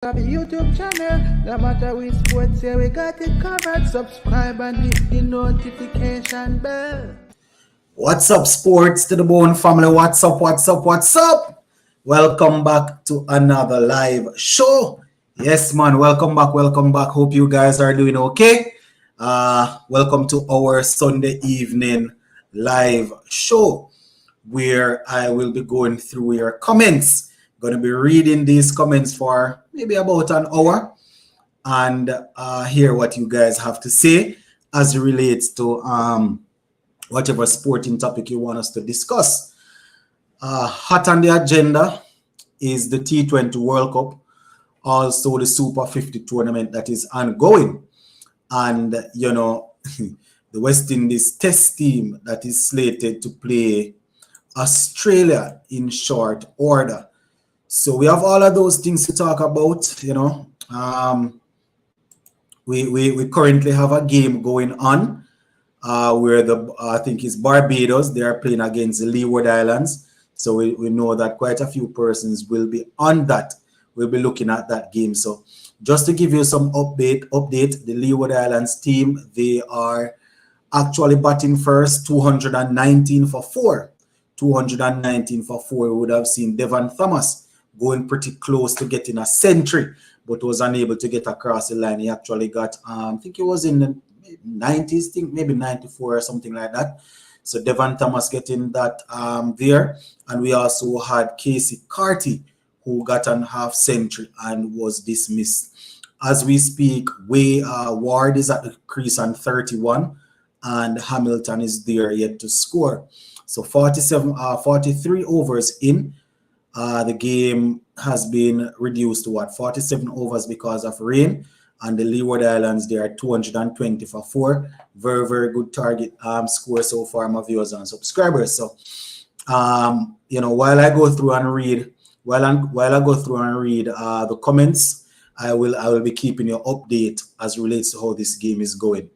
Have a YouTube channel, no matter which sports here, we got it covered. Subscribe and hit the notification bell. What's up, sports to the bone family? What's up? What's up? Welcome back to another live show. Yes, man, welcome back. Hope you guys are doing okay. Welcome to our Sunday evening live show where I will be going through your comments. Going to be reading these comments for maybe about an hour and hear what you guys have to say as it relates to whatever sporting topic you want us to discuss. Hot on the agenda is the T20 World Cup, also the Super 50 tournament that is ongoing. And, you know, the West Indies test team that is slated to play Australia in short order. So we have all of those things to talk about, you know. We currently have a game going on where I think it's Barbados. They are playing against the Leeward Islands. So we know that quite a few persons will be on that. We'll be looking at that game. So just to give you some update, the Leeward Islands team, they are actually batting first, 219 for 4. 219 for 4. We would have seen Devon Thomas going pretty close to getting a century, but was unable to get across the line. He actually got, I think it was in the 90s, maybe 94 or something like that. So Devon Thomas getting that there. And we also had Casey Carty, who got a half century and was dismissed. As we speak, Ward is at the crease on 31, and Hamilton is there yet to score. So 43 overs in. The game has been reduced to 47 overs because of rain, and the Leeward Islands, they are 220 for 4. Very, very good target score so far, my viewers and subscribers. So, you know, while I go through and read, the comments, I will be keeping you update as relates to how this game is going.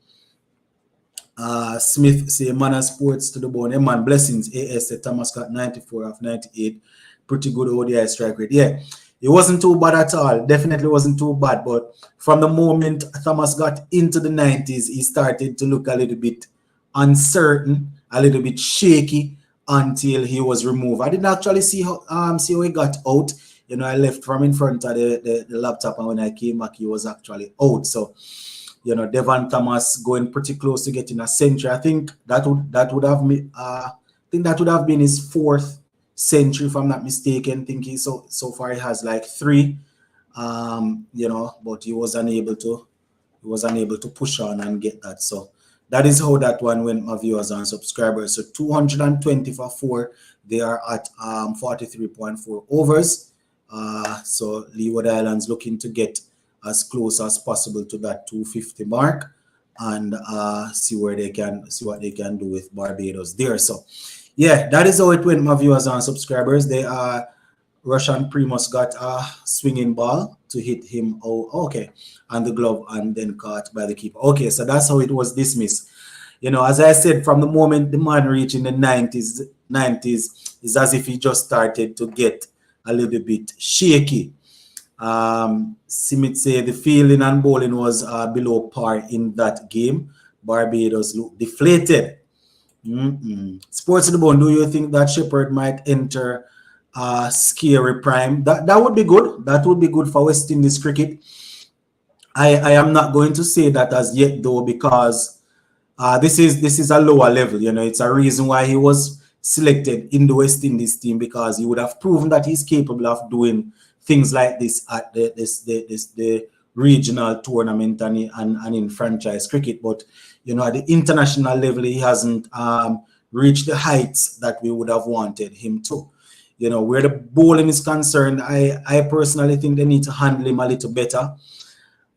Smith say, man of sports to the bone. Hey, man, blessings. AS Thomas got 94 of 98. Pretty good ODI strike rate. Yeah, it wasn't too bad at all. Definitely wasn't too bad. But from the moment Thomas got into the 90s, he started to look a little bit uncertain, a little bit shaky until he was removed. I didn't actually see how he got out. You know, I left from in front of the laptop, and when I came back, he was actually out. So, you know, Devon Thomas going pretty close to getting a century. I think that would have been his 4th century, if I'm not mistaken. I think so far he has like 3, you know, but he was unable to push on and get that. So that is how that one went, my viewers and subscribers. So 220 for 4. They are at 43.4 overs. So Leeward Islands looking to get as close as possible to that 250 mark and see what they can do with Barbados there. So yeah, that is how it went, my viewers and subscribers. They Russian Primus got a swinging ball to hit him. Oh, okay, and the glove, and then caught by the keeper. Okay, so that's how it was dismissed. You know, as I said, from the moment the man reached in the 90s, it's as if he just started to get a little bit shaky. Simit say the fielding and bowling was below par in that game. Barbados looked deflated. Sports to the bone, do you think that Shepherd might enter scary prime? That would be good. That would be good for West Indies cricket. I am not going to say that as yet, though, because this is a lower level. You know, it's a reason why he was selected in the West Indies team, because he would have proven that he's capable of doing things like this at the regional tournament and in franchise cricket. But you know, at the international level, he hasn't reached the heights that we would have wanted him to. You know, where the bowling is concerned, I personally think they need to handle him a little better.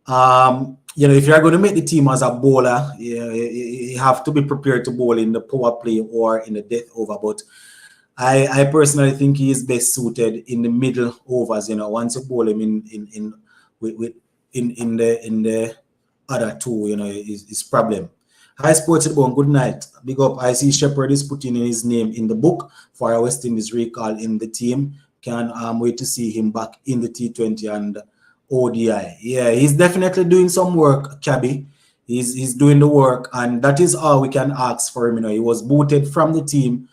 You know, if you're going to make the team as a bowler, you have to be prepared to bowl in the power play or in the death over. But I personally think he is best suited in the middle overs. You know, once you bowl him in the other two, you know, is problem. High Sports Bone, good night. Big up. I see Shepherd is putting in his name in the book for a West Indies recall in the team. Can wait to see him back in the T20 and ODI. Yeah, he's definitely doing some work, Cabby. He's doing the work, and that is all we can ask for him. You know, he was booted from the team,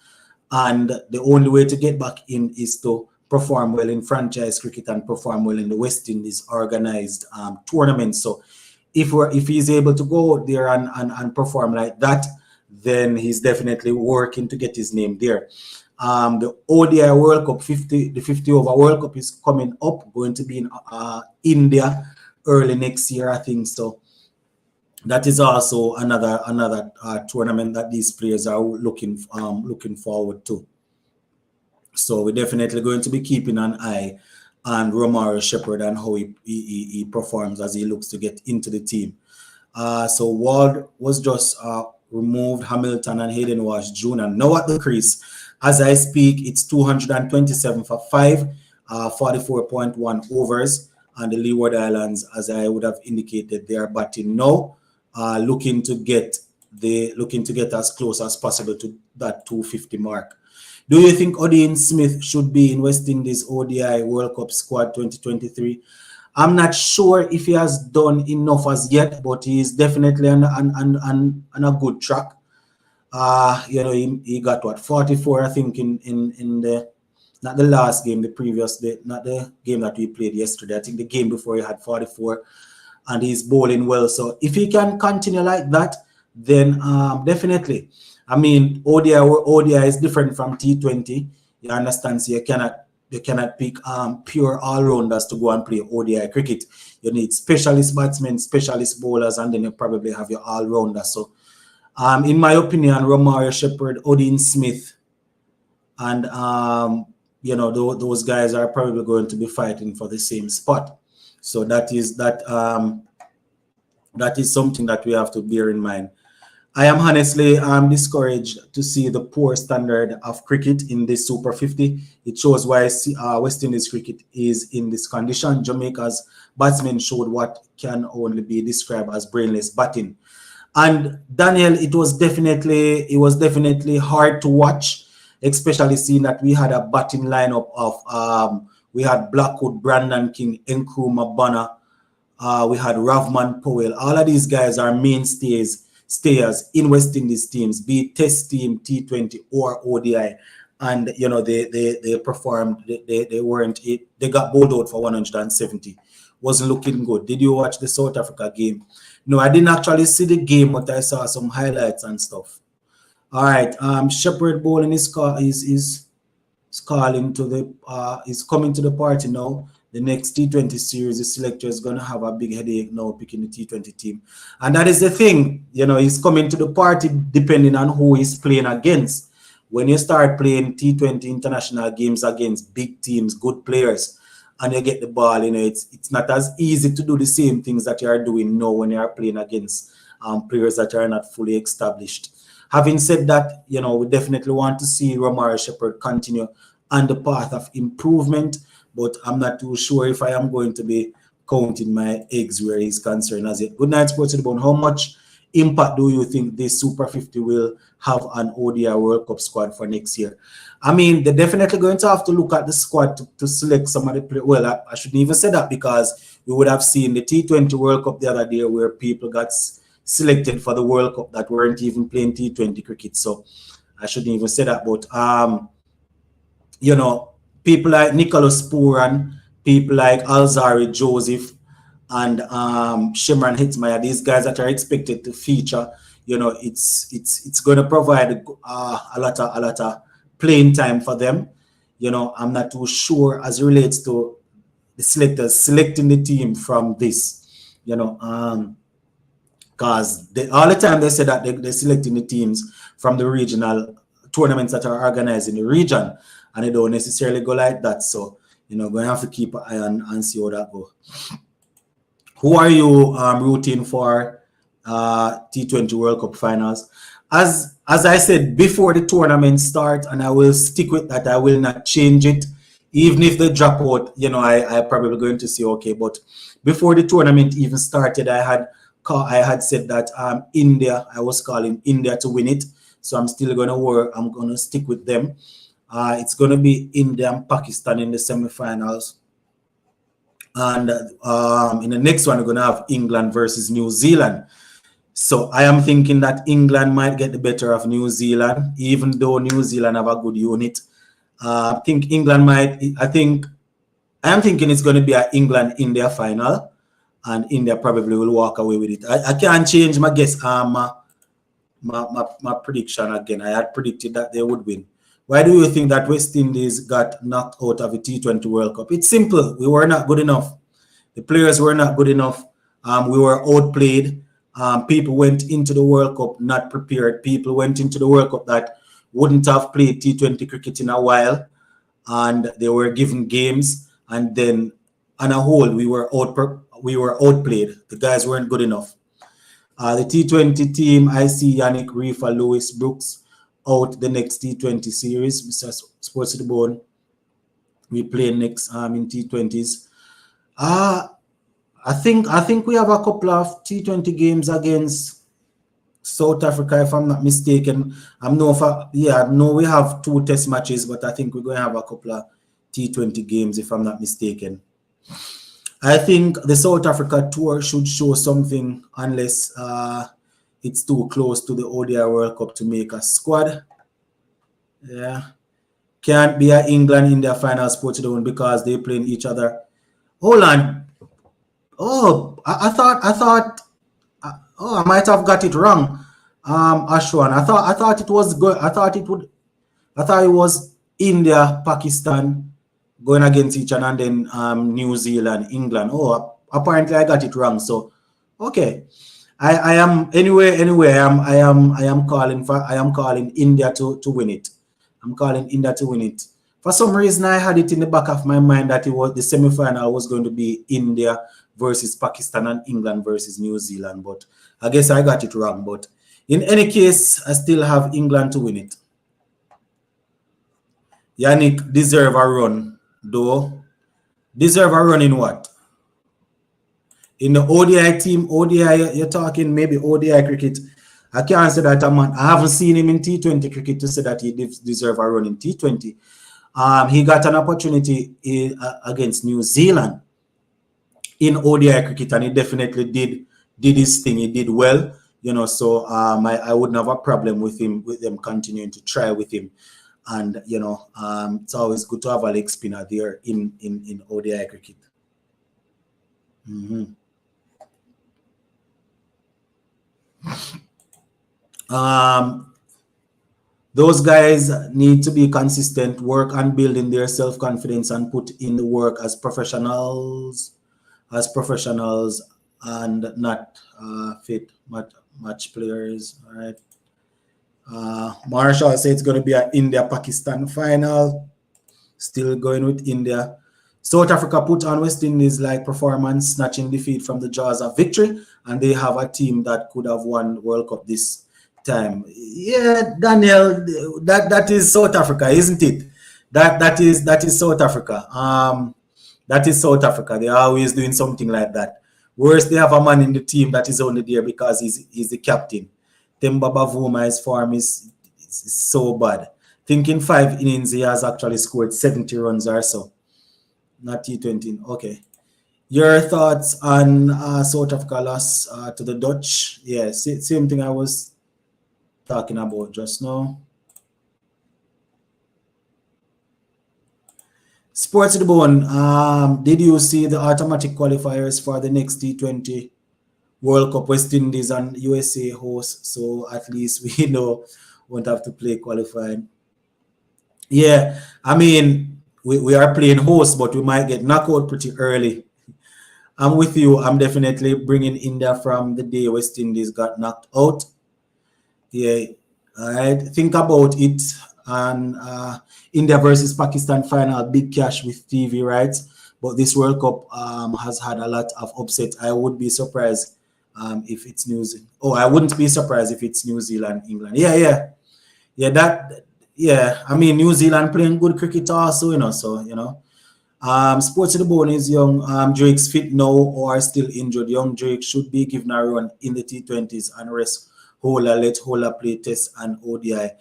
and the only way to get back in is to perform well in franchise cricket and perform well in the West Indies organized tournament. So if he's able to go out there and perform like that, then he's definitely working to get his name there. The ODI World Cup 50, the 50 over World Cup is coming up, going to be in India early next year, I think. So that is also another tournament that these players are looking forward to. So we're definitely going to be keeping an eye on Romario Shepherd and how he performs as he looks to get into the team. So Ward was just removed, Hamilton and Hayden Wash Jr. Now at the crease. As I speak, it's 227 for 5, 44.1 overs. And the Leeward Islands, as I would have indicated, they are batting now, looking to get as close as possible to that 250 mark. Do you think Odean Smith should be in West Indies ODI World Cup squad 2023? I'm not sure if he has done enough as yet, but he is definitely on a good track. He got what, 44, I think, in the, not the last game, the previous day, not the game that we played yesterday. I think the game before he had 44, and he's bowling well. So if he can continue like that, then definitely. I mean, ODI is different from T20. You understand? So you cannot pick pure all-rounders to go and play ODI cricket. You need specialist batsmen, specialist bowlers, and then you probably have your all-rounders. So, in my opinion, Romario Shepherd, Odean Smith, and those guys are probably going to be fighting for the same spot. So that is something that we have to bear in mind. I am honestly discouraged to see the poor standard of cricket in this Super 50. It shows why West Indies cricket is in this condition. Jamaica's batsmen showed what can only be described as brainless batting. And Daniel, it was definitely hard to watch, especially seeing that we had a batting lineup of we had Blackwood, Brandon King, Nkrumah Bonner, we had Ravman Powell. All of these guys are mainstays. Stayers in West Indies teams, be it Test team, T20 or ODI, and they performed. They weren't. They got bowled out for 170. Wasn't looking good. Did you watch the South Africa game? No, I didn't actually see the game, but I saw some highlights and stuff. All right. Shepherd bowling is calling to the is coming to the party now. The next T20 series, the selector is going to have a big headache now picking the T20 team. And that is the thing, he's coming to the party depending on who he's playing against. When you start playing T20 international games against big teams, good players, and you get the ball, it's not as easy to do the same things that you are doing now when you are playing against players that are not fully established. Having said that, we definitely want to see Romario Shepherd continue on the path of improvement, but I'm not too sure if I am going to be counting my eggs where he's concerned as it. Good night, Sports to the Bone. How much impact do you think this Super 50 will have on ODI World Cup squad for next year? I mean, they're definitely going to have to look at the squad to select some of the players. Well, I shouldn't even say that, because we would have seen the T20 World Cup the other day where people got selected for the World Cup that weren't even playing T20 cricket. So I shouldn't even say that, but people like Nicholas Puran, people like Alzari Joseph, and Shimran Hitmaya, these guys that are expected to feature, it's going to provide a lot of playing time for them. I'm not too sure as it relates to the selectors selecting the team from this, because all the time they say that they're selecting the teams from the regional tournaments that are organized in the region, and they don't necessarily go like that. So, going to have to keep an eye on and see how that goes. Who are you rooting for T20 World Cup finals? As I said before the tournament start, and I will stick with that, I will not change it. Even if they drop out, I probably going to say, okay, but before the tournament even started, I had said that I was calling India to win it. So I'm still going to work. I'm going to stick with them. It's going to be India and Pakistan in the semifinals. And in the next one, we're going to have England versus New Zealand. So I am thinking that England might get the better of New Zealand, even though New Zealand have a good unit. I think England might. I am thinking it's going to be an England-India final, and India probably will walk away with it. I can't change my guess. My prediction again. I had predicted that they would win. Why do you think that West Indies got knocked out of the T20 World Cup? It's simple. We were not good enough. The players were not good enough. We were outplayed. People went into the World Cup not prepared. People went into the World Cup that wouldn't have played T20 cricket in a while, and they were given games. And then, on a whole, we were outplayed. The guys weren't good enough. The T20 team, I see Yannick Reefer, Lewis Brooks out the next T20 series. Mr. Sports to the Bone. We play next in T20s. I think we have a couple of T20 games against South Africa, if I'm not mistaken. I know we have 2 test matches, but I think we're going to have a couple of T20 games, if I'm not mistaken. I think the South Africa tour should show something, unless it's too close to the ODI World Cup to make a squad. Yeah. Can't be an England-India final Sports Zone because they playing each other. Hold on. Oh, I thought. Oh, I might have got it wrong. Ashwan. I thought it was good. I thought it was India, Pakistan going against each other, and then New Zealand, England. Oh, apparently I got it wrong. So, okay. I am anyway. I am calling India to win it. I'm calling India to win it. For some reason, I had it in the back of my mind that it was the semi-final was going to be India versus Pakistan and England versus New Zealand, but I guess I got it wrong. But in any case, I still have England to win it. Yannick deserve a run, though. Deserve a run in what? In the ODI team, ODI, you're talking maybe ODI cricket. I can't say that I haven't seen him in T20 cricket to say that he deserve a run in T20. He got an opportunity against New Zealand in ODI cricket, and he definitely did his thing. He did well, so I wouldn't have a problem with them continuing to try with him. And it's always good to have a leg spinner there in ODI cricket. Those guys need to be consistent, work on building their self-confidence, and put in the work as professionals, and not fit match players. All right. Marshall said it's going to be an India-Pakistan final. Still going with India. South Africa put on West Indies like performance, snatching defeat from the jaws of victory, and they have a team that could have won World Cup this time. Yeah, Daniel, that is South Africa, isn't it? That is South Africa. That is South Africa. They're always doing something like that. Worse, they have a man in the team that is only there because he's the captain. Temba Bavuma, his form is so bad. Thinking 5 innings, he has actually scored 70 runs or so. Not T20. Okay. Your thoughts on South Africa loss to the Dutch? Yeah, same thing I was talking about just now. Sports to the Bone. Did you see the automatic qualifiers for the next T20 World Cup? West Indies and USA hosts, so at least we know won't have to play qualifying. Yeah, I mean, we are playing host, but we might get knocked out pretty early. I'm with you. I'm definitely bringing India from the day West Indies got knocked out. Yeah, all right. Think about it. And India versus Pakistan final, big cash with TV rights. But this World Cup has had a lot of upset. I would be surprised if it's New Zealand. Oh, I wouldn't be surprised if it's New Zealand, England. Yeah. I mean, New Zealand playing good cricket also, Sports to the Bone is young. Drake's fit now or still injured. Young Drake should be given a run in the T20s and rest let Hola play tests and ODI.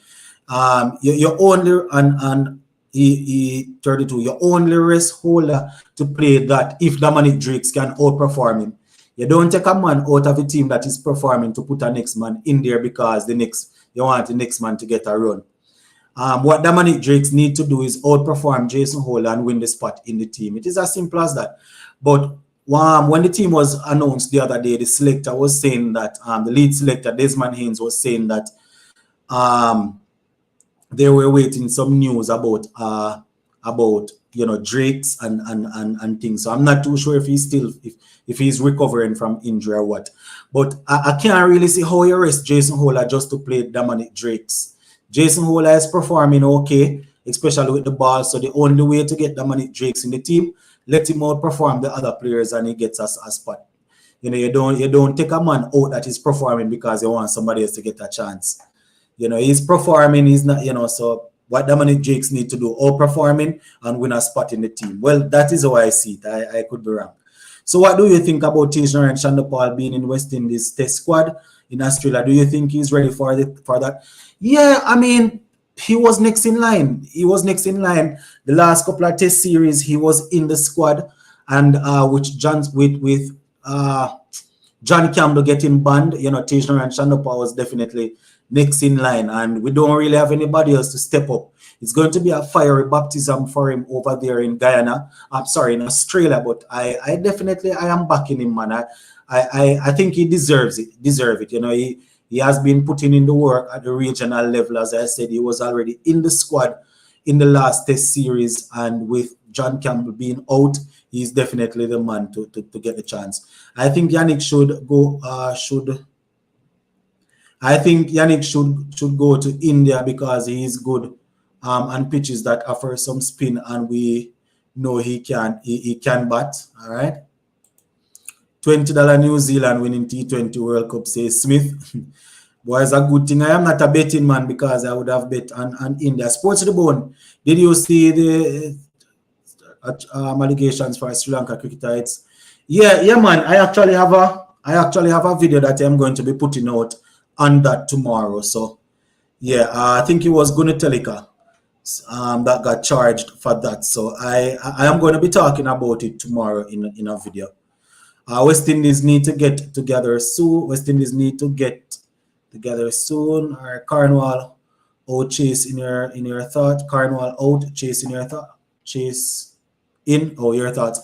You're only and he 32. You only rest Holder to play that if Dominic Drakes can outperform him. You don't take a man out of a team that is performing to put a next man in there because you want the next man to get a run. What Dominic Drakes need to do is outperform Jason Holder and win the spot in the team. It is as simple as that. But when the team was announced the other day, the selector was saying that the lead selector Desmond Haynes was saying that they were waiting some news about Drakes and things. So I'm not too sure if he's still if he's recovering from injury or what. But I can't really see how you rest Jason Holder just to play Dominic Drakes. Jason Holder is performing okay, especially with the ball. So the only way to get Dominic Drakes in the team, let him outperform the other players and he gets a spot. You don't take a man out that is performing because you want somebody else to get a chance. He's performing, he's not, so what Dominic Drakes need to do, outperforming and win a spot in the team. Well, that is how I see it. I could be wrong. So what do you think about Tisner and Shonda Paul being in West Indies test squad in Australia? Do you think he's ready for that? Yeah, I mean, he was next in line. The last couple of test series, he was in the squad, and with John Campbell getting banned, Tisner and Shonda Paul was definitely next in line, and we don't really have anybody else to step up. It's going to be a fiery baptism for him over there in Guyana. I'm sorry, in Australia, but I am backing him, man. I think he deserves it. He has been putting in the work at the regional level. As I said, he was already in the squad in the last test series, and with John Campbell being out, he's definitely the man to get the chance. I think Yannick should go. I think Yannick should go to India because he is good on pitches that offer some spin, and we know he can bat. All right. $20 New Zealand winning T20 World Cup, says Smith. Boy, it's a good thing. I am not a betting man because I would have bet on India. Sports to the bone. Did you see the allegations for Sri Lanka cricketer? Yeah, man. I actually have a video that I'm going to be putting out on that tomorrow. So yeah, I think it was Gunatilika that got charged for that. So I am going to be talking about it tomorrow in a video. West Indies need to get together soon. Or Cornwall out, Chase in your thought. Cornwall out, Chase in your thought. Chase in your thoughts.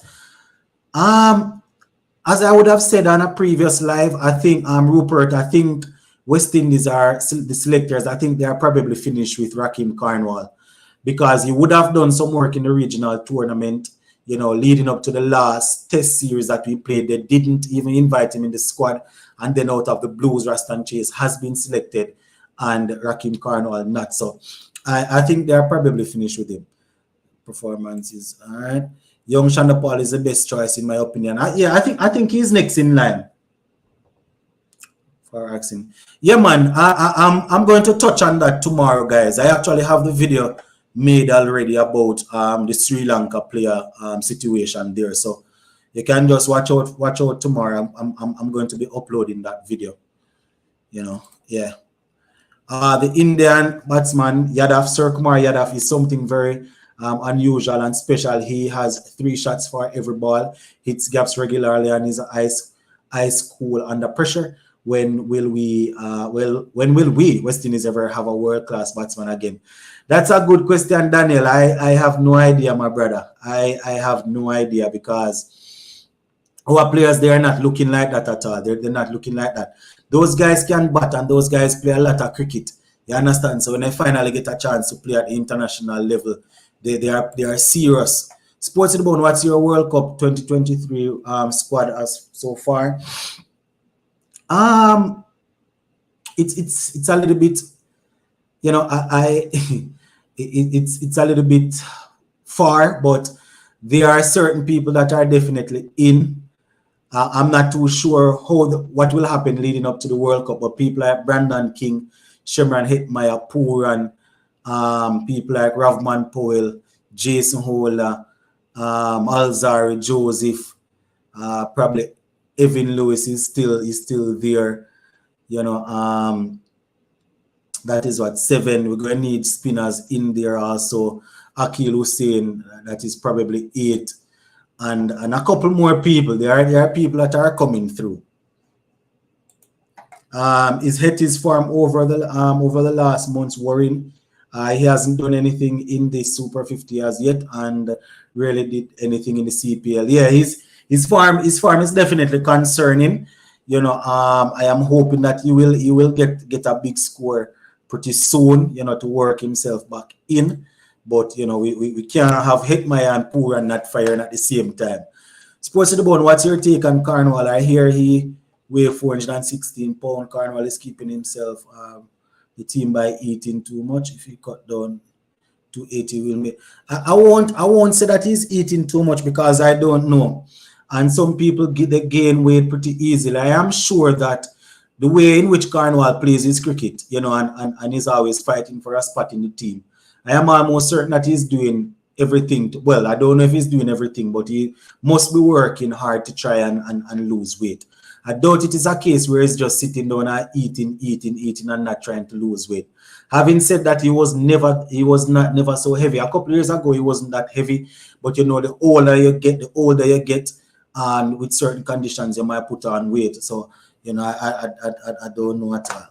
As I would have said on a previous live, I think Rupert, I think West Indies are the selectors. I think they are probably finished with Raheem Cornwall because he would have done some work in the regional tournament, leading up to the last test series that we played. They didn't even invite him in the squad. And then out of the Blues, Rastan Chase has been selected and Raheem Cornwall not. So I think they are probably finished with him. Performances. All right. Young Shonda Paul is the best choice in my opinion. I think he's next in line. For asking. Yeah, man, I'm going to touch on that tomorrow, guys. I actually have the video made already about the Sri Lanka player situation there, so you can just watch out tomorrow. I'm going to be uploading that video. Yeah. The Indian batsman Sir Kumar Yadav is something very unusual and special. He has 3 shots for every ball, hits gaps regularly, and is ice cool under pressure. When will we West Indies ever have a world-class batsman again? That's a good question, Daniel. I have no idea, my brother. I have no idea because our players, they are not looking like that at all. They're not looking like that. Those guys can bat and those guys play a lot of cricket. You understand? So when they finally get a chance to play at the international level, they are serious. Sports in the Bone, what's your World Cup 2023 squad as so far? It's a little bit, it's a little bit far, but there are certain people that are definitely in. I'm not too sure what will happen leading up to the World Cup, but people like Brandon King, Shimran Hetmeyer, Pooran, people like Ravman Powell, Jason Holder, Alzari, Joseph, probably Evan Lewis is still there. That is what 7. We're going to need spinners in there also. Akil Hussein, that is probably 8, and a couple more people. There are people that are coming through. Is Hetty's form over the last month's worrying? He hasn't done anything in the Super 50 as yet, and really did anything in the CPL. Yeah, his form is definitely concerning. I am hoping that he will get a big score pretty soon. To work himself back in. But we can't have Hetmaya and Poor and not firing at the same time. Sports to the Bone, what's your take on Cornwall? I hear he weigh 416 pounds. Cornwall is keeping himself the team by eating too much. If he cut down to 80, will make. I won't say that he's eating too much because I don't know. And some people they gain weight pretty easily. I am sure that the way in which Cornwall plays his cricket, and he's always fighting for a spot in the team. I am almost certain that he's doing everything. Well, I don't know if he's doing everything, but he must be working hard to try and lose weight. I doubt it is a case where he's just sitting down and eating and not trying to lose weight. Having said that, he was never so heavy. A couple of years ago, he wasn't that heavy, but the older you get, and with certain conditions, you might put on weight. So, I don't know at all.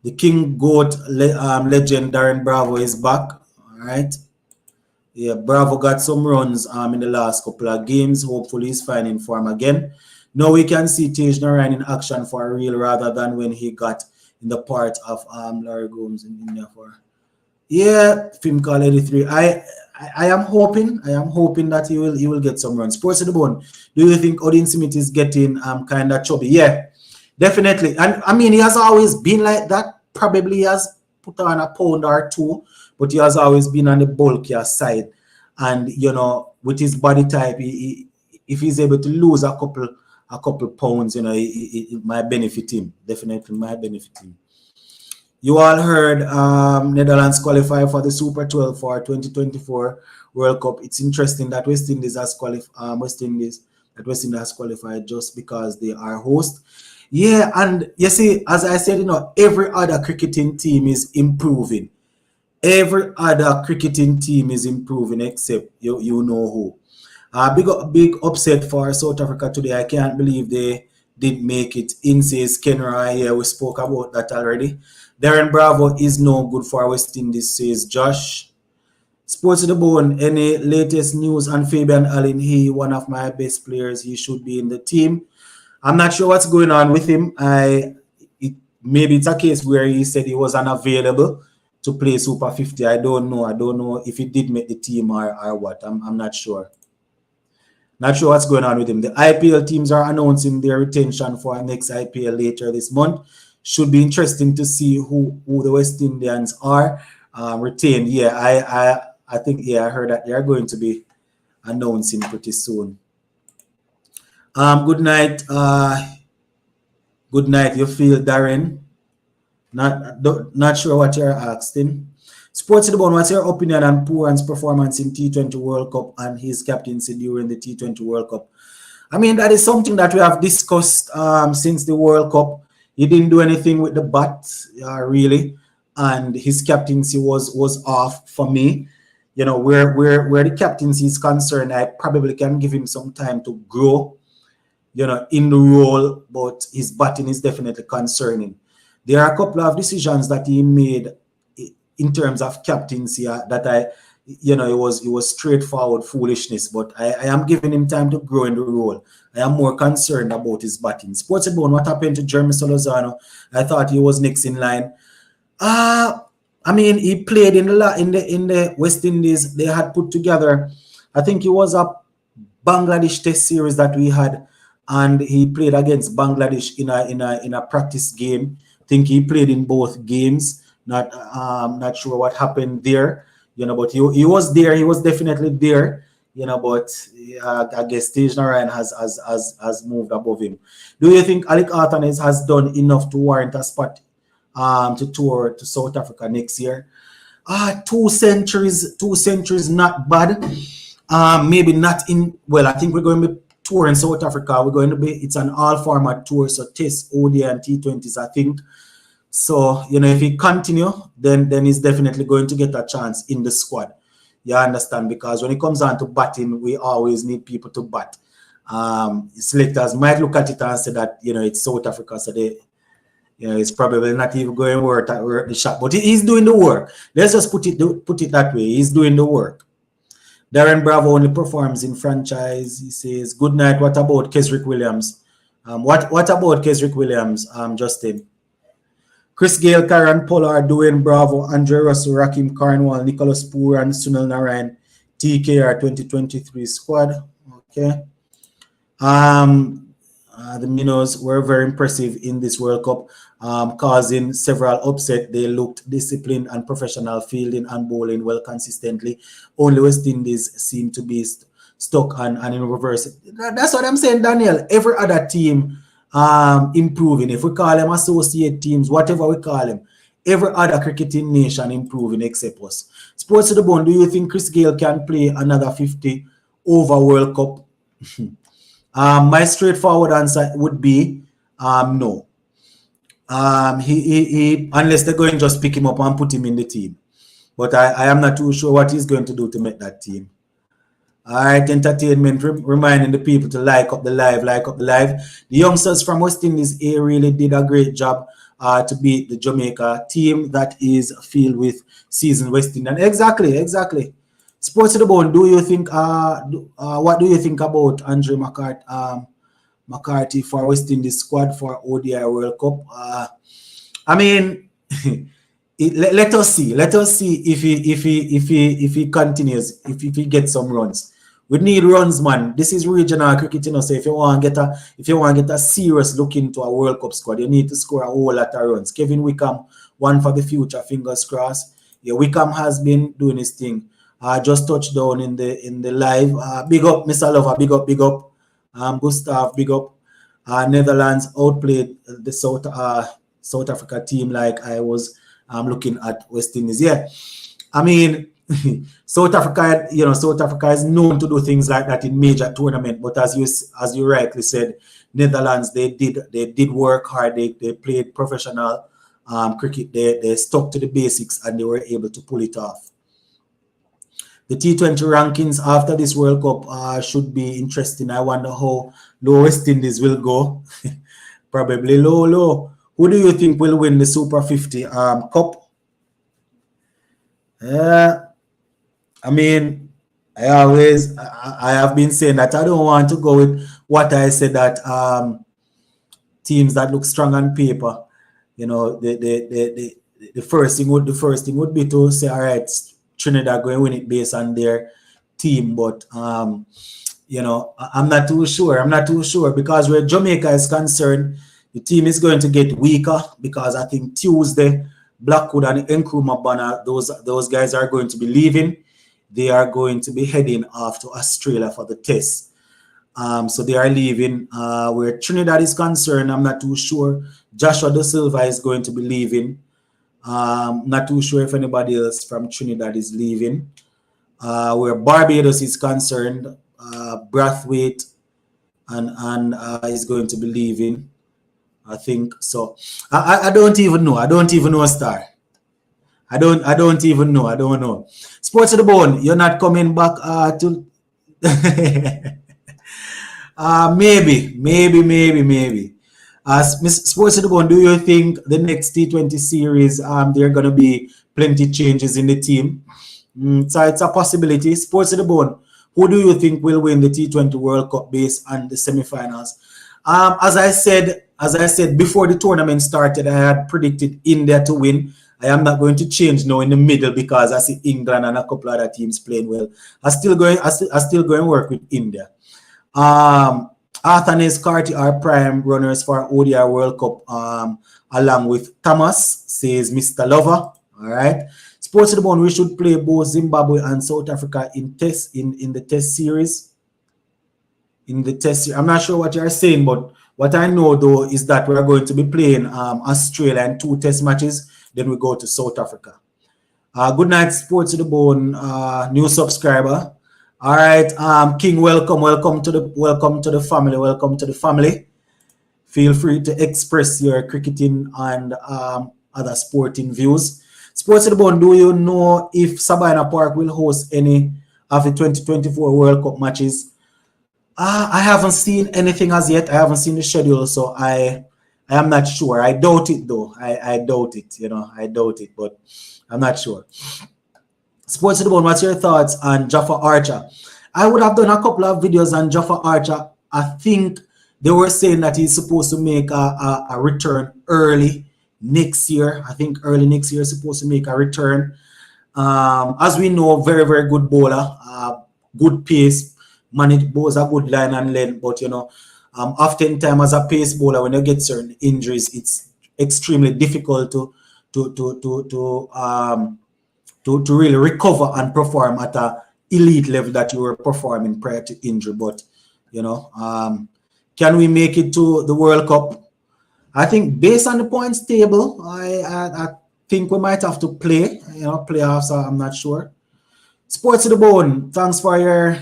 The King Goat legend Darren Bravo is back. All right. Yeah, Bravo got some runs in the last couple of games. Hopefully, he's finding form again. Now we can see Tej Narayan in action for real rather than when he got in the part of Larry Gomes in India for. Yeah, film call 83. I am hoping that he will get some runs. Sports to the Bone. Do you think Odin Smith is getting kind of chubby? Yeah. Definitely. And I mean, he has always been like that. Probably he has put on a pound or two, but he has always been on the bulkier side. And, with his body type, if he's able to lose a couple pounds, it might benefit him. Definitely might benefit him. You all heard Netherlands qualify for the Super 12 for 2024 World Cup. It's interesting that West Indies has qualified just because they are host. Yeah, and you see, as I said, every other cricketing team is improving. Every other cricketing team is improving except you know who. Big upset for South Africa today. I can't believe they did make it. In says Kenra. Yeah, we spoke about that already. Darren Bravo is no good for West Indies, says Josh. Sports to the Bone. Any latest news on Fabian Allen? He one of my best players. He should be in the team. I'm not sure what's going on with him. Maybe it's a case where he said he was unavailable to play Super 50. I don't know if he did make the team or what. I'm not sure. Not sure what's going on with him. The IPL teams are announcing their retention for next IPL later this month. Should be interesting to see who the West Indians are retained. Yeah, I think I heard that they are going to be announcing pretty soon. Good night. Good night. You feel, Darren? Not sure what you're asking. Sports to the Bone, what's your opinion on Pooran's performance in T20 World Cup and his captaincy during the T20 World Cup? I mean, that is something that we have discussed since the World Cup. He didn't do anything with the bat, really, and his captaincy was off for me. Where the captaincy is concerned, I probably can give him some time to grow, in the role, but his batting is definitely concerning. There are a couple of decisions that he made in terms of captaincy that it was straightforward foolishness, but I am giving him time to grow in the role. I am more concerned about his batting. Sports Bone, what happened to Jeremy Solozano? I thought he was next in line. I mean, he played in the West Indies. They had put together, I think it was a Bangladesh Test series that we had, and he played against Bangladesh in a practice game. I think he played in both games. Not sure what happened there, but he was there. He was definitely there, but I guess Tej Narayan has moved above him. Do you think Alec Arthanes has done enough to warrant a spot to tour to South Africa next year? 2 centuries, not bad. Maybe not in. Well, I think we're going to be touring South Africa. It's an all-format tour, so Test, ODI, and T20s, I think. So, if he continue, then he's definitely going to get a chance in the squad. You understand? Because when it comes on to batting, we always need people to bat. Selectors might look at it and say that, you know, it's South Africa, so they, you know, it's probably not even going worth the shot. But he's doing the work. Let's just put it that way. He's doing the work. Darren Bravo only performs in franchise. He says, good night. What about Kesrick Williams? What about Kesrick Williams, Justin? Chris Gale, Karen Pollard, Dwayne Bravo, Andre Russell, Rakim Carnwall, Nicholas Poor, and Sunil Narayan, TKR 2023 squad. Okay. The Minnows were very impressive in this World Cup, causing several upsets. They looked disciplined and professional, fielding and bowling well consistently. Only West Indies seemed to be stuck and in reverse. That's what I'm saying, Daniel. Every other team improving. If we call them associate teams, whatever we call them, every other cricketing nation improving except us. Sports to the Bone, do you think Chris Gale can play another 50 over World Cup? My straightforward answer would be no. He unless they're going to just pick him up and put him in the team. But I am not too sure what he's going to do to make that team. All right, entertainment, reminding the people to like up the live. The youngsters from West Indies really did a great job to beat the Jamaica team that is filled with seasoned West Indian. Exactly. Sports to the Bone, do you think, what do you think about Andre McCarthy for West Indies squad for ODI World Cup? I mean, let us see if he continues, if he gets some runs. We need runs, man. This is regional cricket, you know. So if you want to get a serious look into a World Cup squad, you need to score a whole lot of runs. Kevin Wickham, one for the future, fingers crossed. Yeah, Wickham has been doing his thing. Just touched down in the live. Big up, Mr. Lover. Big up. Gustav, big up. Netherlands outplayed the South Africa team like I was looking at West Indies. Yeah, I mean, South Africa is known to do things like that in major tournament. But as you rightly said, Netherlands they did work hard. They played professional cricket. They stuck to the basics and they were able to pull it off. The T20 rankings after this World Cup should be interesting. I wonder how low West Indies will go. Probably low. Who do you think will win the Super 50 Cup? I mean, I have been saying that I don't want to go with what I said that teams that look strong on paper. You know, the first thing would be to say, all right, Trinidad going to win it based on their team, but you know, I'm not too sure because where Jamaica is concerned, the team is going to get weaker because I think Tuesday Blackwood and Nkrumah Banner, those guys are going to be leaving. They are going to be heading off to Australia for the test. So they are leaving. Where Trinidad is concerned, I'm not too sure. Joshua Da Silva is going to be leaving. Not too sure if anybody else from Trinidad is leaving. Where Barbados is concerned, Brathwaite and is going to be leaving. I think so. I don't even know. I don't even know, Star. I don't even know. I don't know. Sports to the Bone, you're not coming back to maybe. Sports to the Bone, do you think the next T20 series there are going to be plenty changes in the team? So it's a possibility. Sports to the Bone, who do you think will win the T20 World Cup based on the semifinals? As I said before the tournament started, I had predicted India to win. I am not going to change now in the middle because I see England and a couple other teams playing well. I still going to work with India. Arthur Ness Carty are prime runners for ODI World Cup along with Thomas, says Mr. Lover. All right. Sports to the Bone, we should play both Zimbabwe and South Africa in the test series. I'm not sure what you're saying, but what I know though is that we're going to be playing Australia in 2 test matches. Then we go to South Africa. Good night, Sports to the Bone, new subscriber. All right, King, welcome to the family. Feel free to express your cricketing and other sporting views. Sports to the Bone, do you know if Sabina Park will host any of the 2024 World Cup matches? I haven't seen anything as yet. I haven't seen the schedule, so I am not sure. I doubt it though. I doubt it. I doubt it, but I'm not sure. Sports to the Bone, what's your thoughts on Jaffa Archer? I would have done a couple of videos on Jaffa Archer. I think they were saying that he's supposed to make a return early next year. I think early next year is supposed to make a return. As we know, very, very good bowler, good pace, manage bowls a good line and length, but oftentimes as a pace bowler, when you get certain injuries, it's extremely difficult to really recover and perform at a elite level that you were performing prior to injury. But can we make it to the World Cup? I think based on the points table, I think we might have to play. Playoffs. I'm not sure. Sports to the Bone. Thanks for your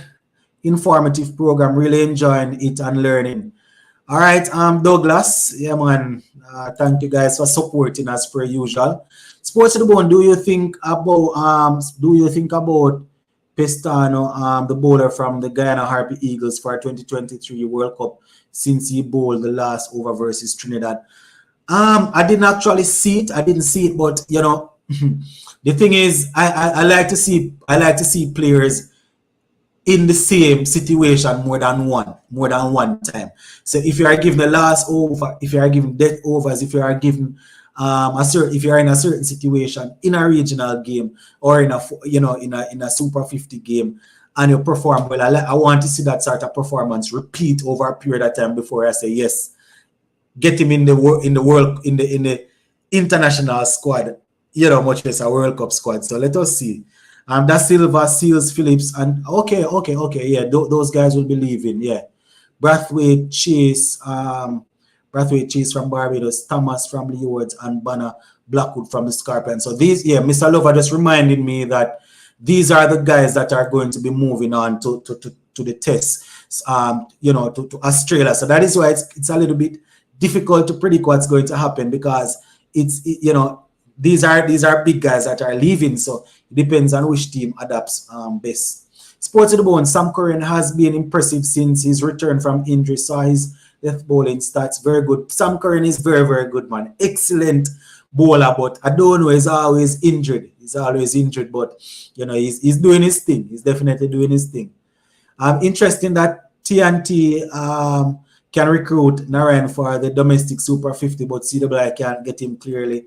informative program. Really enjoying it and learning. All right, Douglas. Yeah, man. Thank you guys for supporting us per usual. Sports to the Bone. Do you think about Pestano, the bowler from the Guyana Harpy Eagles for 2023 World Cup, since he bowled the last over versus Trinidad? I didn't actually see it. I didn't see it, but the thing is, I like to see players in the same situation more than one time. So if you are given the last over, if you are given death overs, if you are given if you are in a certain situation in a regional game or in a super 50 game and you perform well, I want to see that sort of performance repeat over a period of time before I say yes, get him in the international squad, much less a World Cup squad. So let us see. Da Silva, Seals, Phillips, and okay, yeah, those guys will be leaving, yeah. Brathwaite, Chase from Barbados, Thomas from Leewards, and Banner Blackwood from the Scorpions. So these, yeah, Mr. Lover just reminded me that these are the guys that are going to be moving on to the tests, to Australia. So that is why it's a little bit difficult to predict what's going to happen, because these are big guys that are leaving. So it depends on which team adapts best. Sports to the Bone. Sam Curran has been impressive since his return from injury. Saw his left bowling stats very good. Sam Curran is very, very good, man. Excellent bowler, but I don't know, he's always injured. But he's doing his thing. He's definitely doing his thing. Interesting that TNT can recruit Narayan for the domestic Super 50, but CWI can't get him clearly.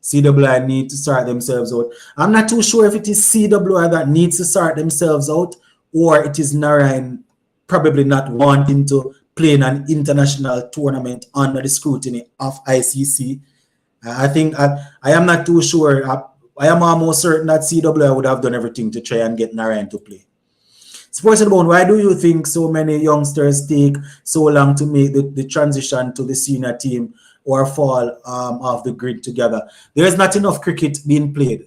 CWI need to sort themselves out. I'm not too sure if it is CWI that needs to sort themselves out, or it is Narayan probably not wanting to play in an international tournament under the scrutiny of ICC. I think I am not too sure. I am almost certain that CWI would have done everything to try and get Narayan to play. Sports to the Bone, why do you think so many youngsters take so long to make the transition to the senior team or fall off the grid together? There is not enough cricket being played.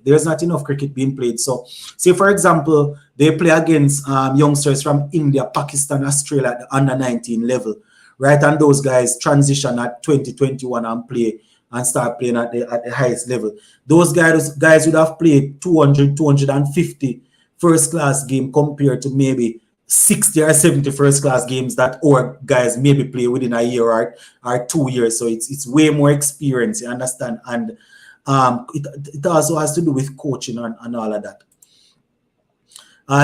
So, say for example, they play against youngsters from India, Pakistan, Australia at the under 19 level, right? And those guys transition at 2021 and play and start playing at the highest level. Those guys would have played 200, 250 first class game compared to maybe 60 or 70 first class games that our guys maybe play within a year or 2 years. So it's way more experience, you understand? And it also has to do with coaching and all of that.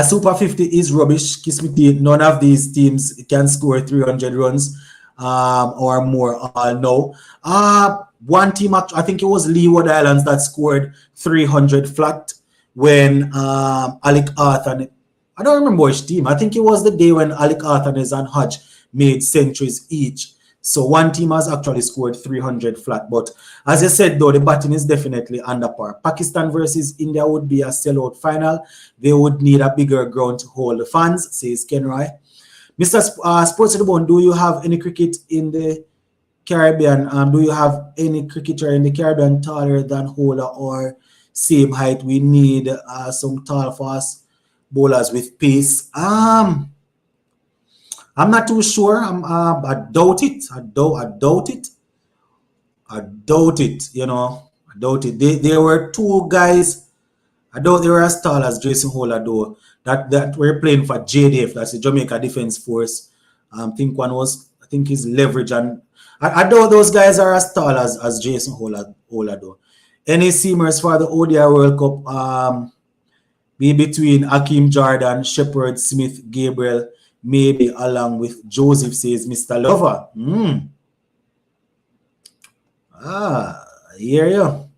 Super 50 is rubbish. Kiss me teeth. None of these teams can score 300 runs or more. No. One team, I think it was Leeward Islands, that scored 300 flat when Alec Arthur, I don't remember which team. I think it was the day when Alec Arthur and Hodge made centuries each. So one team has actually scored 300 flat. But as I said, though, the batting is definitely under par. Pakistan versus India would be a sellout final. They would need a bigger ground to hold the fans, says Ken Roy. Mr. Sports to the Bone, do you have any cricket in the Caribbean? Do you have any cricketer in the Caribbean taller than Hola or same height? We need some tall, fast bowlers with pace. I'm not too sure. I doubt it. I doubt it. I doubt it. There were two guys. I doubt they were as tall as Jason Holder though. That were playing for JDF. That's the Jamaica Defence Force. I think his leverage, and I doubt those guys are as tall as Jason Holder though. Any seamers for the ODI World Cup be between Hakeem Jordan, Shepard, Smith, Gabriel, maybe along with Joseph, says Mr. Lover. I hear you.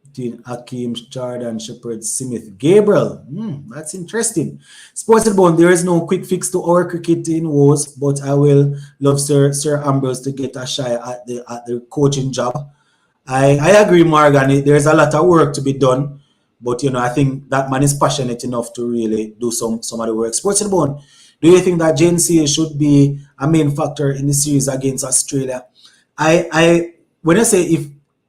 Between Hakeem, Jordan, Shepard, Smith, Gabriel. That's interesting. Sports Bone, there is no quick fix to our cricketing woes, but I will love Sir Ambrose to get a shy at the coaching job. I agree, Morgan. There's a lot of work to be done, but I think that man is passionate enough to really do some of the work. Sports Bone, do you think that JNCA should be a main factor in the series against Australia? When I say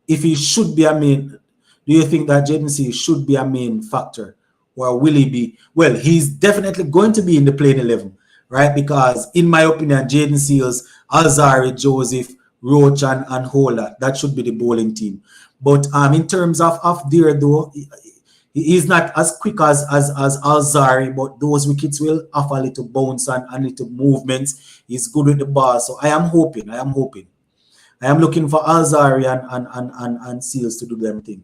if he should be a main, do you think that Jaden C should be a main factor, or will he be? Well, he's definitely going to be in the playing 11, right? Because in my opinion, Jaden Seals, Alzari, Joseph, Roach, and Holder, that should be the bowling team. But in terms of there though, he's not as quick as Alzari, but those wickets will offer a little bounce and little movements. He's good with the ball, so I am hoping. I am looking for Alzari and Seals to do them thing.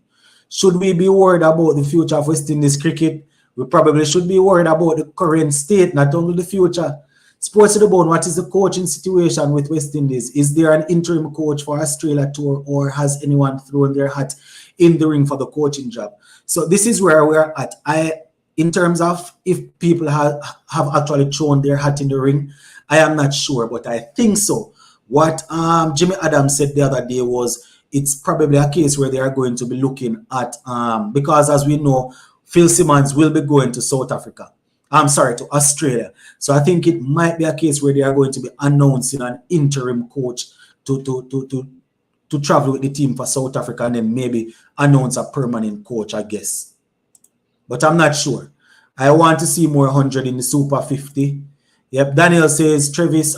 Should we be worried about the future of West Indies cricket? We probably should be worried about the current state, not only the future. Sports to the Bone, what is the coaching situation with West Indies? Is there an interim coach for Australia tour, or has anyone thrown their hat in the ring for the coaching job? So this is where we're at. In terms of if people have actually thrown their hat in the ring, I am not sure, but I think so. What Jimmy Adams said the other day was it's probably a case where they are going to be looking at, because as we know, Phil Simmons will be going to South Africa. To Australia. So I think it might be a case where they are going to be announcing an interim coach to travel with the team for South Africa, and then maybe announce a permanent coach, I guess. But I'm not sure. I want to see more 100 in the Super 50. Yep, Daniel says, Travis,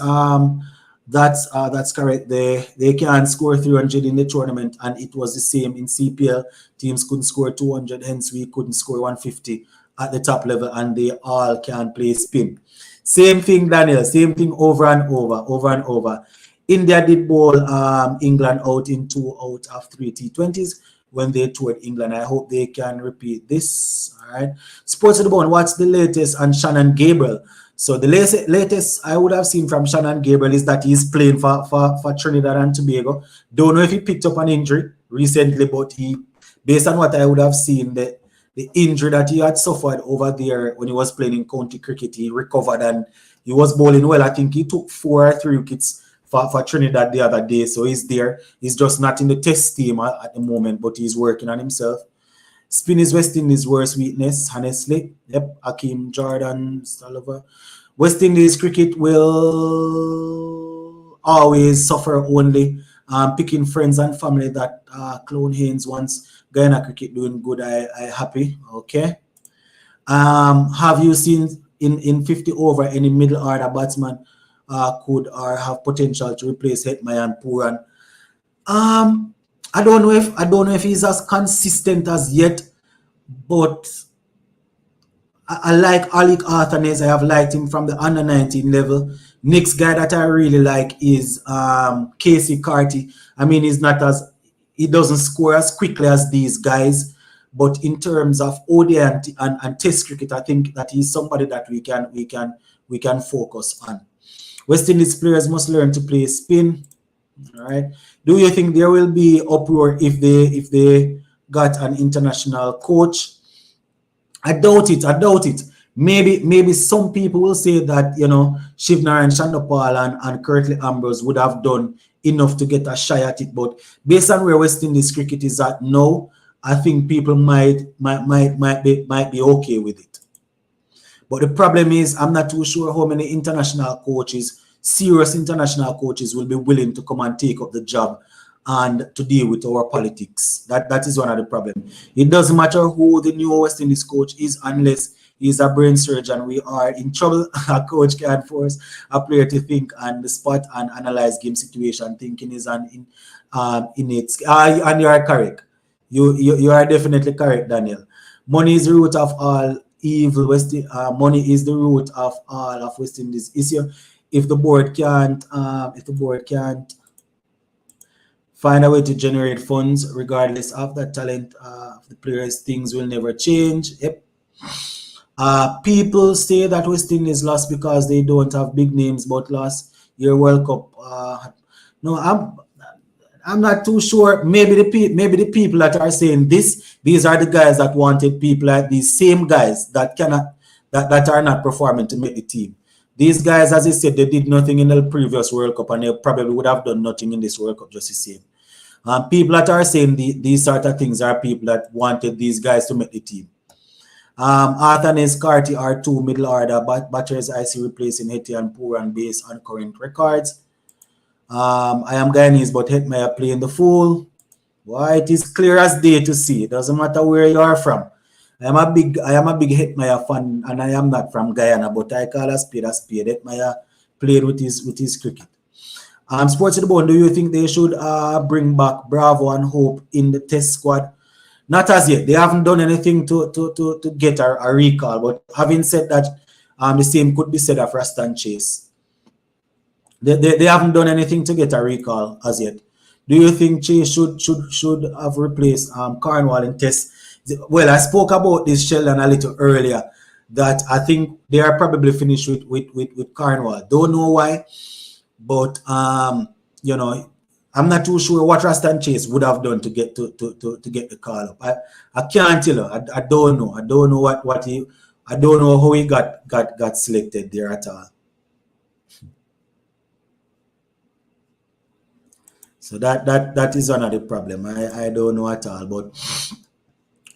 that's correct. They can score 300 in the tournament, and it was the same in CPL. Teams couldn't score 200, hence we couldn't score 150 at the top level, and they all can play spin. Same thing, Daniel. Same thing over and over. India did bowl England out in 2 out of 3 T20s when they toured England. I hope they can repeat this. All right. Sports to the Bone, what's the latest on Shannon Gabriel? So the latest I would have seen from Shannon Gabriel is that he's playing for Trinidad and Tobago. Don't know if he picked up an injury recently, but based on what I would have seen, the injury that he had suffered over there when he was playing in county cricket, he recovered and he was bowling well. I think he took 4 or 3 wickets for Trinidad the other day. So he's there. He's just not in the test team at the moment, but he's working on himself. Spin is West Indies' worst weakness, honestly. Yep, Hakeem, Jordan, Stolliver. West Indies cricket will always suffer only. Picking friends and family that Clone Haynes wants. Guyana cricket doing good. I happy. Okay. Have you seen in 50 over any middle order batsman could or have potential to replace Hetmai and Puran? I don't know if he's as consistent as yet, but I like Alec Arthanes. I have liked him from the under 19 level. Next guy that I really like is Casey Carty. I mean, he doesn't score as quickly as these guys, but in terms of ODI and Test cricket, I think that he's somebody that we can focus on. West Indies players must learn to play spin. All right. Do you think there will be uproar if they got an international coach? I doubt it. Maybe some people will say that Shivnarine Chandapal and Curtly Ambrose would have done enough to get a shy at it, but based on where West Indies cricket is at now, I think people might be okay with it. But the problem is, I'm not too sure how many serious international coaches will be willing to come and take up the job and to deal with our politics. That is one of the problems. It doesn't matter who the new West Indies coach is unless He's a brain surgeon. We are in trouble. A coach can force a player to think on the spot and analyze game situation. Thinking is an innate skill. And you are correct. You are definitely correct, Daniel. Money is the root of all evil. Money is the root of all of West Indies issue. If the board can't, find a way to generate funds, regardless of the talent of the players, things will never change. Yep. People say that West Indies lost because they don't have big names, but lost your World Cup. No, I'm not too sure. Maybe the people that are saying this, these are the guys that wanted people like these same guys that cannot that are not performing to make the team. These guys, as I said, they did nothing in the previous World Cup, and they probably would have done nothing in this World Cup just the same. People that are saying these sort of things are people that wanted these guys to make the team. Arthur and Carty are two middle order batters I see replacing Hetty and Pooran based on current records. I am Guyanese, but Hetmeyer playing the fool. Why, it is clear as day to see. It doesn't matter where you are from. I am a big Hetmeyer fan, and I am not from Guyana, but I call a spade a spade. Hetmeyer played with his cricket. Sports to the Bone, do you think they should bring back Bravo and Hope in the test squad? Not as yet. They haven't done anything to get a recall. But having said that, the same could be said of Rastan Chase. They haven't done anything to get a recall as yet. Do you think Chase should have replaced Cornwall in test? Well, I spoke about this, Sheldon, a little earlier, that I think they are probably finished with Cornwall. Don't know why. But you know, I'm not too sure what Rastan Chase would have done to get the call up. I can't tell you. I don't know. I don't know what he. I don't know how he got selected there at all. So that is another problem. I don't know at all. But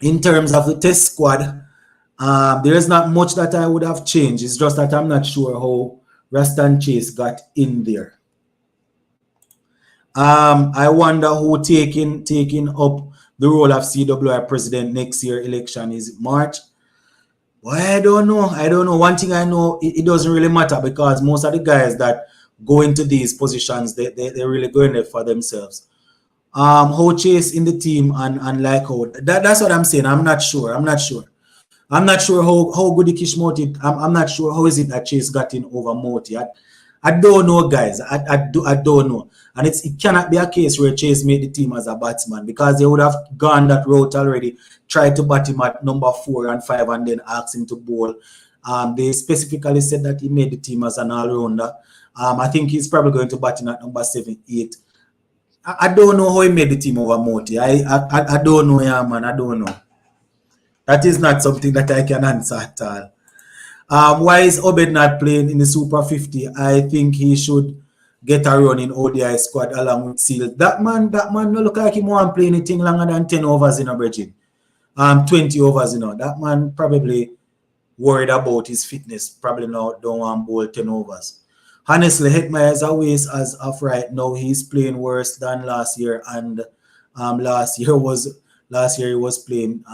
in terms of the test squad, there is not much that I would have changed. It's just that I'm not sure how Rastan Chase got in there. I wonder who taking up the role of CWI president next year election. Is it March? Well, I don't know. One thing I know, it doesn't really matter because most of the guys that go into these positions, they're really going there for themselves. How Chase in the team and like how that's what I'm saying. I'm not sure. I'm not sure how good the Kish Moti. I'm not sure how is it that Chase got in over Moti. I don't know, guys. I don't know. And it cannot be a case where Chase made the team as a batsman because they would have gone that route already, tried to bat him at number 4 and 5 and then ask him to bowl. They specifically said that he made the team as an all-rounder. I think he's probably going to bat him at number 7, 8. I don't know how he made the team over Moti. I don't know, yeah, man. I don't know. That is not something that I can answer at all. Why is Obed not playing in the Super 50? I think he should get a run in ODI squad along with Seal. That man no look like him want play anything longer than 10 overs in a Bridget. 20 overs, you know. That man probably worried about his fitness. Probably don't want bowl 10 overs. Honestly, Hetmeyer is a waste as of right now. He's playing worse than last year, and last year he was playing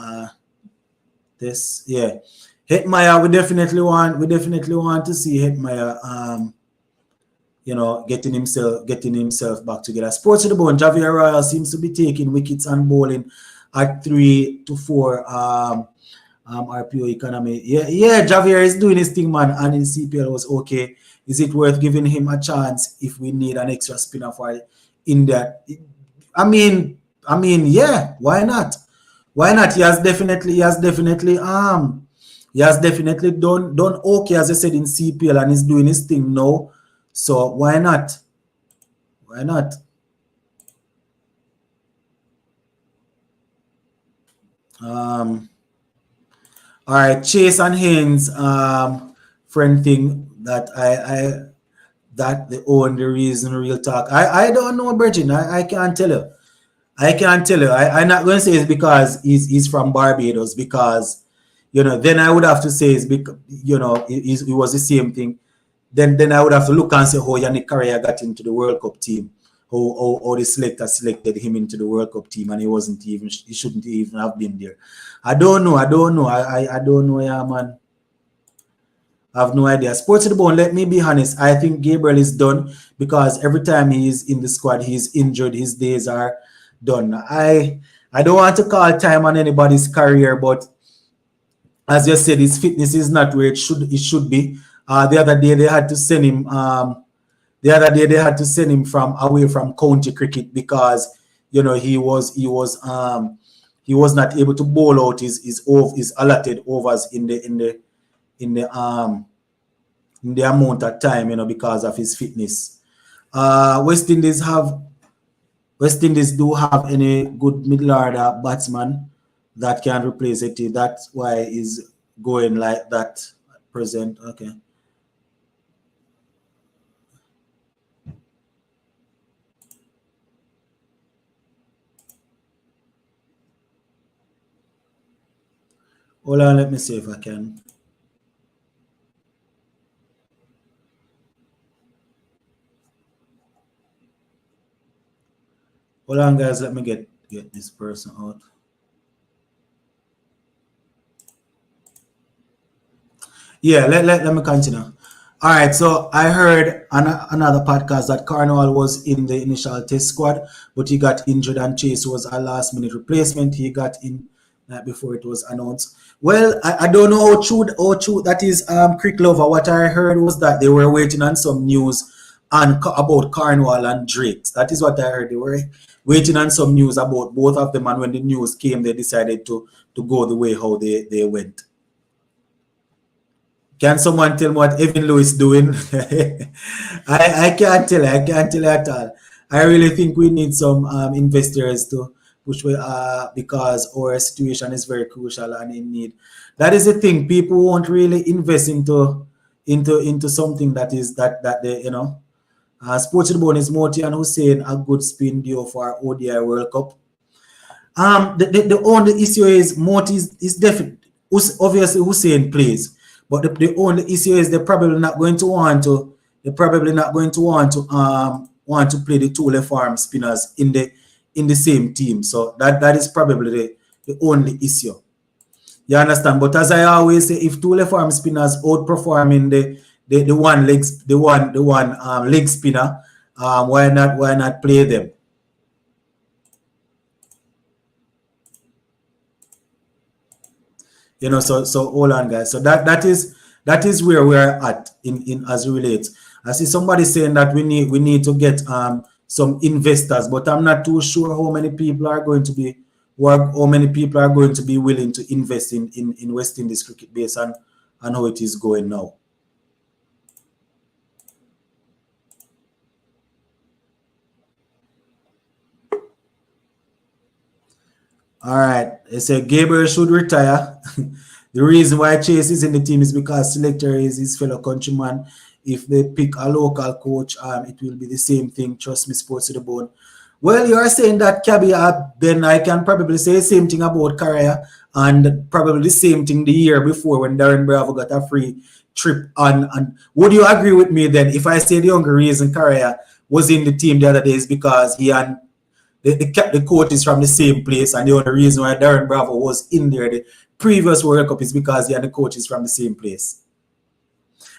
this. Yeah. Hetmeyer, we definitely want to see Hetmeyer you know, getting himself back together. Sports to the Bone, Javier Royal seems to be taking wickets and bowling at 3 to 4 RPO economy. Yeah, Javier is doing his thing, man, and in CPL was okay. Is it worth giving him a chance if we need an extra spinner for in that? I mean, yeah, why not? Why not? He has definitely done okay, as I said, in CPL, and he's doing his thing now. So why not? Why not? All right, Chase and Haynes, friend thing that that the only reason real talk. I don't know, Virgin. I can't tell you. I'm not going to say it's because he's from Barbados, because you know, then I would have to say it's because, you know, it was the same thing. Then I would have to look and say how Yannick Correa got into the World Cup team, how the selector selected him into the World Cup team, and he shouldn't even have been there. I don't know. I don't know, yeah, man. I have no idea. Sports to the bone, let me be honest. I think Gabriel is done because every time he is in the squad, he's injured. His days are done. I don't want to call time on anybody's career, but as you said, his fitness is not where it should be. The other day they had to send him. The other day they had to send him from away from county cricket because he was not able to bowl out his allotted overs in the um in the amount of time, because of his fitness. West Indies do have any good middle order batsman that can replace it. That's why he's going like that at present. Okay. Hold on, let me see if I can. Hold on, guys. Let me get this person out. Yeah, let me continue. All right, so I heard on another podcast that Carnival was in the initial test squad, but he got injured and Chase was a last minute replacement. He got in before it was announced. Well, I don't know how true that is, Crick Lover. What I heard was that they were waiting on some news about Carnival and Drake. That is what I heard. They were waiting on some news about both of them, and when the news came, they decided to go the way how they went. Can someone tell me what Evan Lewis doing? I can't tell. I can't tell at all. I really think we need some investors to push because our situation is very crucial and in need. That is the thing. People won't really invest into something that is that they Sports Bone is Moti and Hussein a good spin deal for ODI World Cup. The only issue is Moti is definitely obviously Hussein plays, but the only issue is they're probably not going to want to. They're probably not going to want to play the two left arm spinners in the same team. So that is probably the only issue. You understand? But as I always say, if two left arm spinners outperforming the one leg spinner, why not play them? So hold on, guys. So that is where we're at in as it relates. I see somebody saying that we need to get some investors, but I'm not too sure how many people are going to be how many people are going to be willing to invest in West Indies cricket based on how it is going now. All right. They say Gabriel should retire. The reason why Chase is in the team is because selector is his fellow countryman. If they pick a local coach, it will be the same thing. Trust me, sports to the bone. Well, you are saying that Cabby, then I can probably say the same thing about Caraya and probably the same thing the year before when Darren Bravo got a free trip on. And would you agree with me then if I say the only reason Caraya was in the team the other day is because he and the coach is from the same place, and the only reason why Darren Bravo was in there the previous World Cup is because he and the coach is from the same place.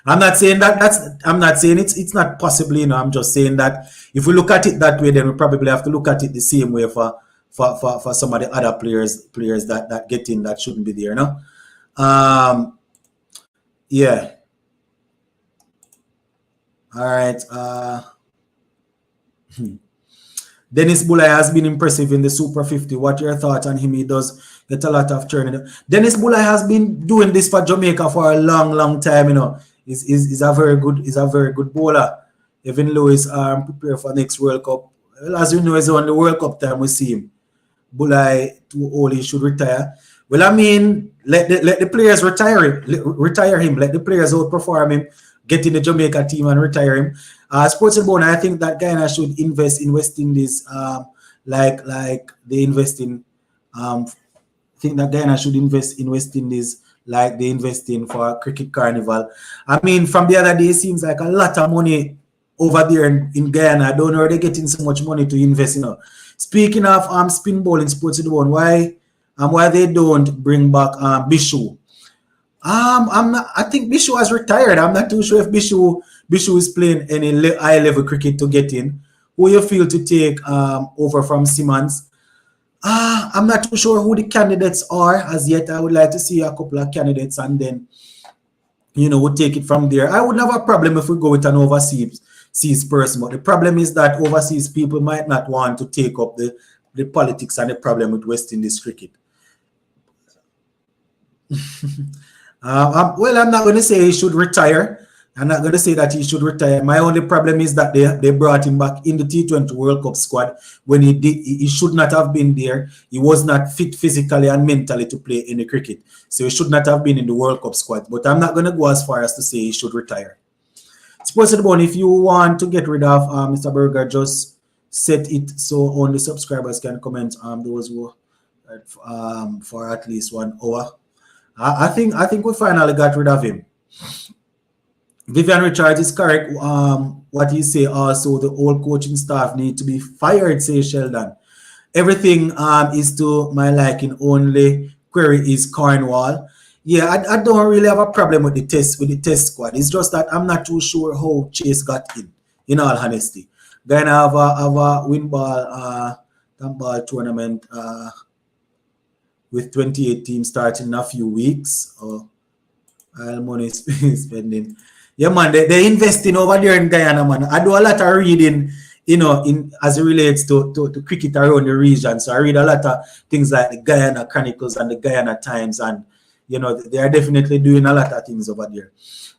I'm not saying I'm not saying it's not possibly, I'm just saying that if we look at it that way, then we probably have to look at it the same way for some of the other players that get in that shouldn't be there, no? Yeah. All right. Dennis Bulai has been impressive in the Super 50. What are your thoughts on him? He does get a lot of turning. Dennis Bulai has been doing this for Jamaica for a long time. He's a very good bowler. Evan Lewis prepare for next World Cup. Well, as you know, it's on the World Cup time we see him. Bulai too old, he should retire. Well, I mean, let the players retire him. Let the players outperform him, get in the Jamaica team and retire him. Sports Bone, I think that Guyana should invest in West Indies, like they invest in. I think that Guyana should invest in West Indies like they invest in for Cricket Carnival. I mean, from the other day, it seems like a lot of money over there in Guyana. I don't know where they're getting so much money to invest. Speaking of spin bowling, Sports Bone, why they don't bring back Bishu? I'm not. I think Bishu has retired. I'm not too sure if Bishu is playing any high level cricket to get in. Who you feel to take over from Simmons? I'm not too sure who the candidates are as yet. I would like to see a couple of candidates and then we'll take it from there. I wouldn't have a problem if we go with an overseas person, but the problem is that overseas people might not want to take up the politics and the problem with West Indies cricket. Well, I'm not going to say he should retire. I'm not going to say that he should retire. My only problem is that they brought him back in the T20 World Cup squad when he should not have been there. He was not fit physically and mentally to play any cricket. So he should not have been in the World Cup squad. But I'm not going to go as far as to say he should retire. Sports the Bone, if you want to get rid of Mr. Berger, just set it so only subscribers can comment those who for at least 1 hour. I think we finally got rid of him. Vivian Richards is correct. What he say also, the whole coaching staff need to be fired, says Sheldon. Everything is to my liking. Only query is Cornwall. Yeah, I don't really have a problem with the test squad. It's just that I'm not too sure how Chase got in all honesty. Gonna have a win ball tournament with 28 teams starting in a few weeks. All money spending. Yeah, man, they're investing over there in Guyana, man. I do a lot of reading, in as it relates to cricket around the region. So I read a lot of things like the Guyana Chronicles and the Guyana Times, and they are definitely doing a lot of things over there.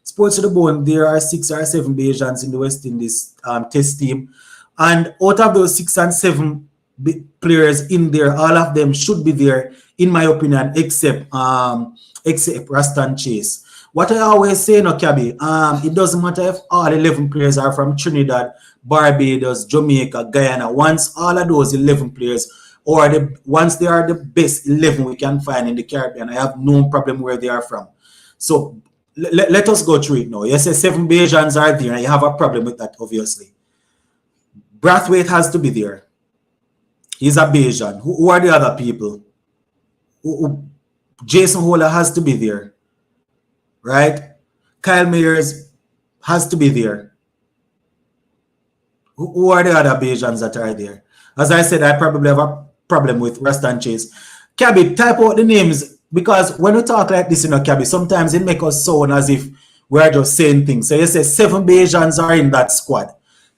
Sports to the Bone, there are 6 or 7 Bajans in the West Indies test team, and out of those 6 and 7 players in there, all of them should be there, in my opinion, except Rastan Chase. What I always say, Cabby, it doesn't matter if all 11 players are from Trinidad, Barbados, Jamaica, Guyana. Once all of those 11 players, once they are the best 11 we can find in the Caribbean, I have no problem where they are from. So let us go through it now. You say 7 Bajans are there, and you have a problem with that, obviously. Brathwaite has to be there. He's a Bajan. Who are the other people? Jason Holler has to be there. Right? Kyle Mayers has to be there. Who are the other Bajans that are there? As I said, I probably have a problem with Rastan Chase. Cabby, type out the names, because when we talk like this, Cabby, sometimes it makes us sound as if we're just saying things. So you say 7 Bajans are in that squad.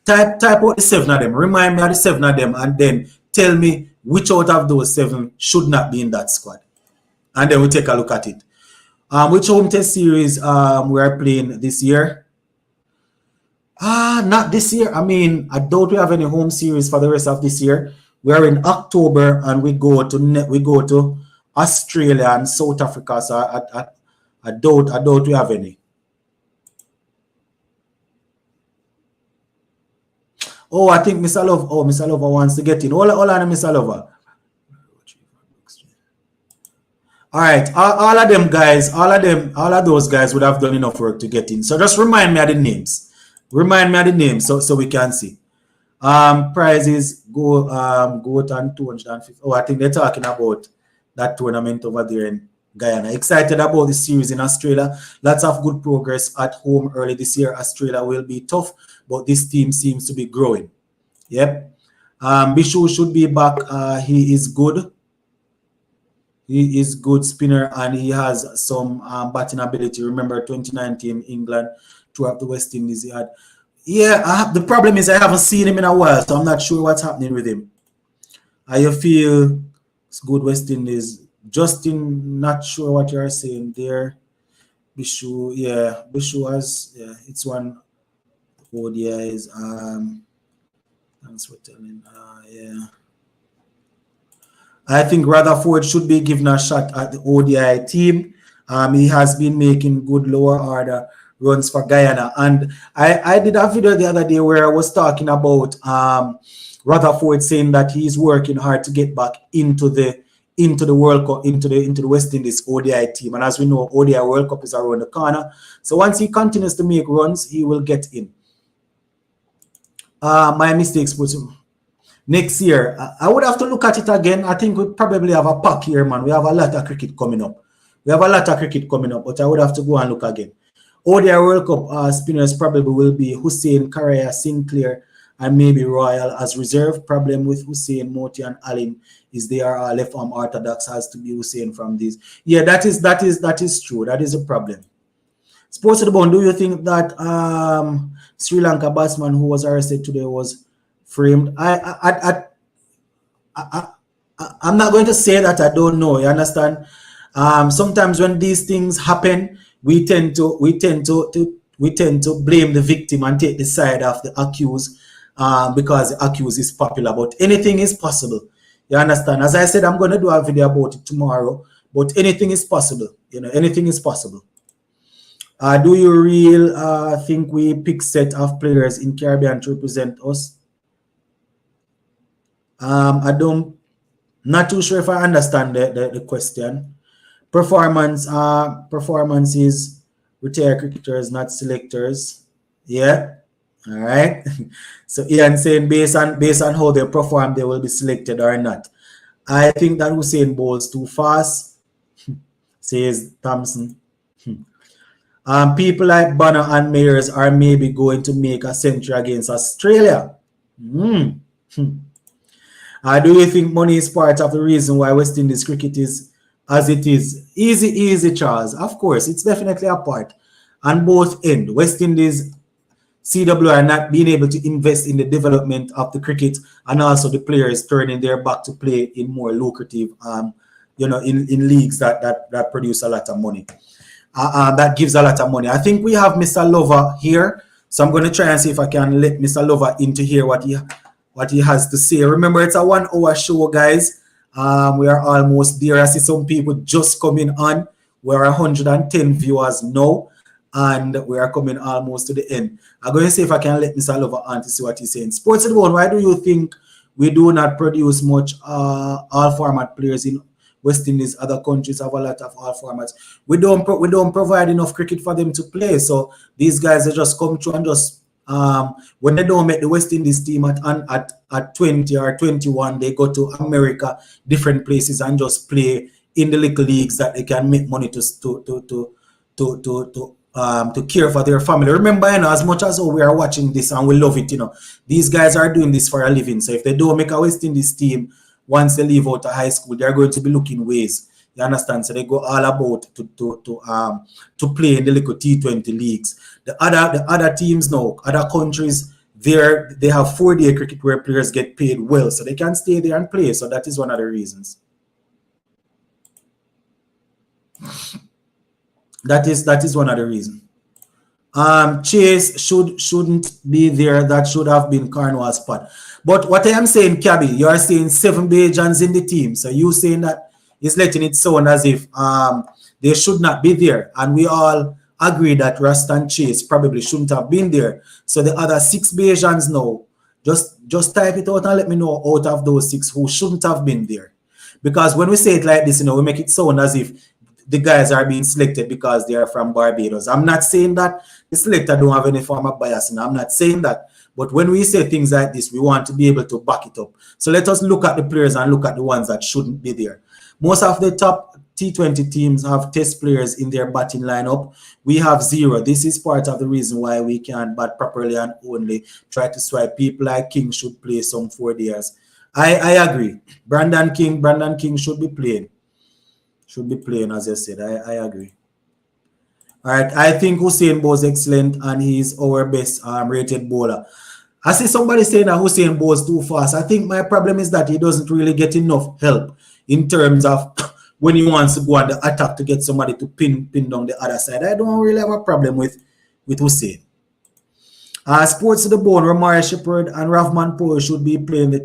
Type out the 7 of them. Remind me of the 7 of them, and then tell me which out of those 7 should not be in that squad. And then we'll take a look at it. Which home test series we are playing this year? Not this year. I mean, I doubt we have any home series for the rest of this year. We are in October and we go to Australia and South Africa. So I doubt we have any. Oh, I think Mr. Lover wants to get in. Hold on, Mr. Lover. All right, all of them guys, all of those guys would have done enough work to get in. So just remind me of the names. So we can see. Prizes go on 250. Oh, I think they're talking about that tournament over there in Guyana. Excited about the series in Australia. Lots of good progress at home early this year. Australia will be tough, but this team seems to be growing. Yep. Bishu should be back. He is good. He is good spinner and he has some batting ability. Remember 2019 England throughout the West Indies he had. Yeah, the problem is I haven't seen him in a while, so I'm not sure what's happening with him. I feel it's good West Indies. Justin, not sure what you're saying there. Bishu, yeah, Bishu has, yeah, it's one ODIs. Thanks for telling. Yeah. I think Rutherford should be given a shot at the ODI team. He has been making good lower order runs for Guyana. And I did a video the other day where I was talking about Rutherford saying that he's working hard to get back into the World Cup, into the West Indies ODI team. And as we know, ODI World Cup is around the corner. So once he continues to make runs, he will get in. My mistakes put him. Next year, I would have to look at it again. I think we probably have a pack here, man. We have a lot of cricket coming up. We have a lot of cricket coming up, but I would have to go and look again. ODI World Cup spinners probably will be Hussein, Karaya, Sinclair, and maybe Royal as reserve. Problem with Hussein, Moti, and Alim is they are left arm orthodox, has to be Hussein from these. Yeah, that is true. That is a problem. Sports of the Bone, do you think that Sri Lanka batsman who was arrested today was framed? I'm not going to say that I don't know. You understand? Sometimes when these things happen, we tend to blame the victim and take the side of the accused because the accused is popular. But anything is possible. You understand? As I said, I'm going to do a video about it tomorrow. But anything is possible. You know, anything is possible. Do you really think we pick set of players in Caribbean to represent us? Not too sure if I understand the question. Performance is retired cricketers, not selectors. Yeah. All right. So Ian saying based on how they perform, they will be selected or not. I think that Hussein bowls too fast, says Thompson. People like Banner and Mayers are maybe going to make a century against Australia. Do you think money is part of the reason why West Indies cricket is as it is? Easy, Charles. Of course, it's definitely a part. On both ends, West Indies, CW are not being able to invest in the development of the cricket, and also the players turning their back to play in more lucrative, in leagues that produce a lot of money. That gives a lot of money. I think we have Mr. Lover here, so I'm going to try and see if I can let Mr. Lover in to hear what he has to say. Remember, it's a 1 hour show, guys. We are almost there. I see some people just coming on. We're 110 viewers now, and we are coming almost to the end. I'm going to see if I can let Mr. Lover on to see what he's saying. Sports at the Bone, why do you think we do not produce much all format players in West Indies? Other countries have a lot of all formats. We don't provide enough cricket for them to play. So these guys, they just come through and just when they don't make the West Indies team at 20 or 21, they go to America, different places, and just play in the little leagues that they can make money to care for their family. Remember, as much as we are watching this and we love it, these guys are doing this for a living. So if they don't make a West Indies team once they leave out of high school, they're going to be looking ways. You understand? So they go all about to play in the little T20 leagues. The other teams now, other countries, they have 4-day cricket where players get paid well, so they can stay there and play. So that is one of the reasons. That is one of the reasons. Chase shouldn't be there. That should have been Cornwall's spot. But what I am saying, Cabby, you are saying 7 Bajans in the team. So you saying that is letting it sound as if they should not be there. And we all agree that Rust and Chase probably shouldn't have been there. So the other 6 Bajans now, just type it out and let me know out of those 6 who shouldn't have been there. Because when we say it like this, we make it sound as if the guys are being selected because they are from Barbados. I'm not saying that the selector don't have any form of bias. I'm not saying that. But when we say things like this, we want to be able to back it up. So let us look at the players and look at the ones that shouldn't be there. Most of the top T20 teams have test players in their batting lineup. We have 0. This is part of the reason why we can't bat properly and only try to swipe. People like King should play some 4 days. I agree. Brandon King should be playing. Should be playing, as I said. I agree. All right. I think Hussein bowls excellent and he's our best rated bowler. I see somebody saying that Hussein bowls too fast. I think my problem is that he doesn't really get enough help in terms of when he wants to go on the attack to get somebody to pin down the other side. I don't really have a problem with Hussein. Sports to the Bone, Ramari Shepherd and Ravman Poe should be playing the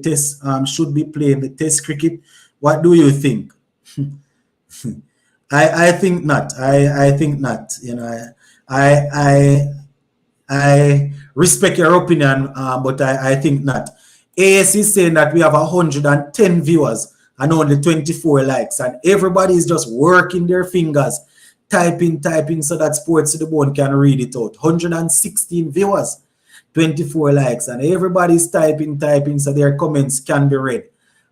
test cricket. What do you think? I think not. I think not. I respect your opinion, but I think not. AS is saying that we have 110 viewers and only 24 likes, and everybody is just working their fingers, typing, so that Sports to the Bone can read it out. 116 viewers, 24 likes, and everybody's typing, so their comments can be read.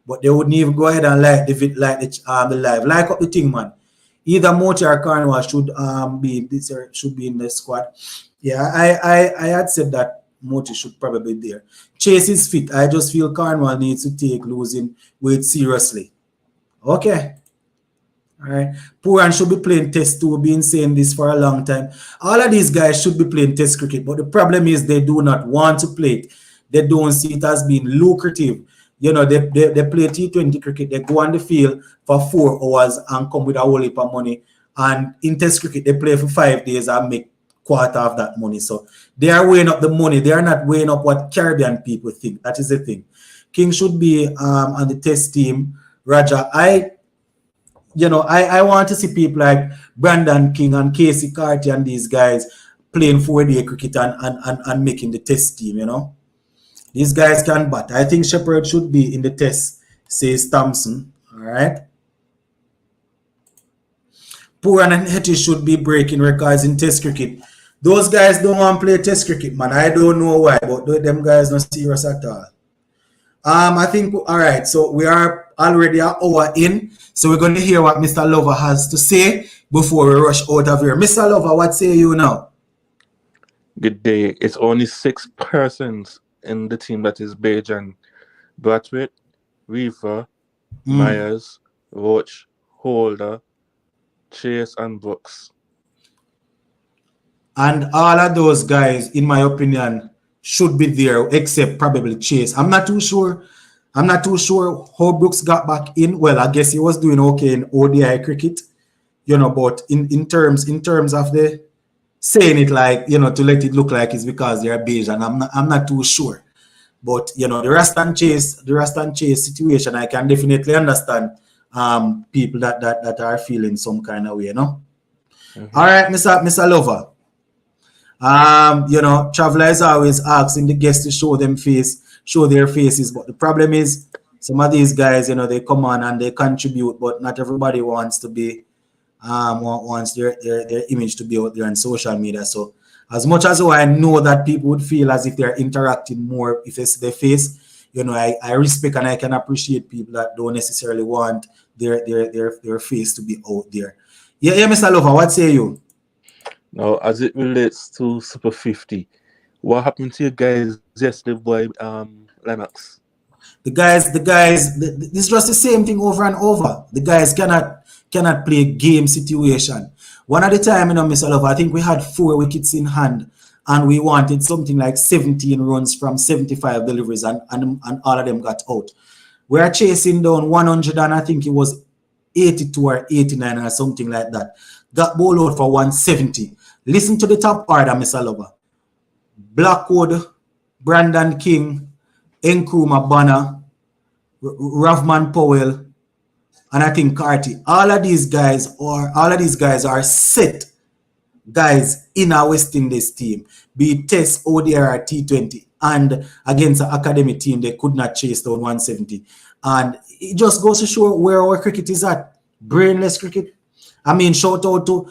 But they wouldn't even go ahead and like the live. Like up the thing, man. Either Moti or Carnival should be this or should be in the squad. Yeah, I had said that Moti should probably be there. Chase is fit. I just feel Carnival needs to take losing weight seriously. Okay. All right. Puran should be playing test too. Been saying this for a long time. All of these guys should be playing test cricket, but the problem is they do not want to play it. They don't see it as being lucrative. You know, they play T20 cricket, they go on the field for 4 hours and come with a whole heap of money. And in test cricket, they play for 5 days and make quarter of that money. So they are weighing up the money. They are not weighing up what Caribbean people think. That is the thing. King should be on the test team. Raja, I want to see people like Brandon King and Casey Carty and these guys playing 4-day cricket and making the test team, you know. These guys can bat. I think Shepherd should be in the test, says Thompson. All right. Puran and Hetty should be breaking records in test cricket. Those guys don't want to play test cricket, man. I don't know why, but them guys not serious at all. I think, all right, so we are already an hour in, so we're going to hear what Mr. Lover has to say before we rush out of here. Mr. Lover, what say you now? Good day. It's only 6 persons in the team that is Bajan. Bratwit, Reefer, Myers, Roach, Holder, Chase, and Brooks. And all of those guys, in my opinion, should be there, except probably Chase. I'm not too sure how Brooks got back in. Well, I guess he was doing okay in ODI cricket, you know, but in terms of the saying it like, you know, to let it look like it's because they're beige, and I'm not too sure. But you know, the Rust and Chase situation, I can definitely understand people that are feeling some kind of way, you know. All right, Mr. Lover. You know, Traveler is always asking the guests to show their faces, but the problem is some of these guys, you know, they come on and they contribute, but not everybody wants to be wants their image to be out there on social media. So as much as I know that people would feel as if they're interacting more if they see their face, you know, I respect and I can appreciate people that don't necessarily want their face to be out there. Yeah, Mr. Lover, what say you? Now, as it relates to Super 50, what happened to you guys yesterday, boy, Lennox? The guys, this is just the same thing over and over. The guys cannot play game situation. One at a time, you know, Mr. Lover, I think we had 4 wickets in hand and we wanted something like 17 runs from 75 deliveries and all of them got out. We are chasing down 100 and I think it was 82 or 89 or something like that. Got ball out for 170. Listen to the top order, Mr. Lover. Blackwood, Brandon King, Nkrumah Banner, Ravman Powell, and I think Carty. All of these guys are set guys in our West Indies team, be it Test, ODI, or T20, and against the academy team, they could not chase down 170. And it just goes to show where our cricket is at. Brainless cricket. I mean, shout out to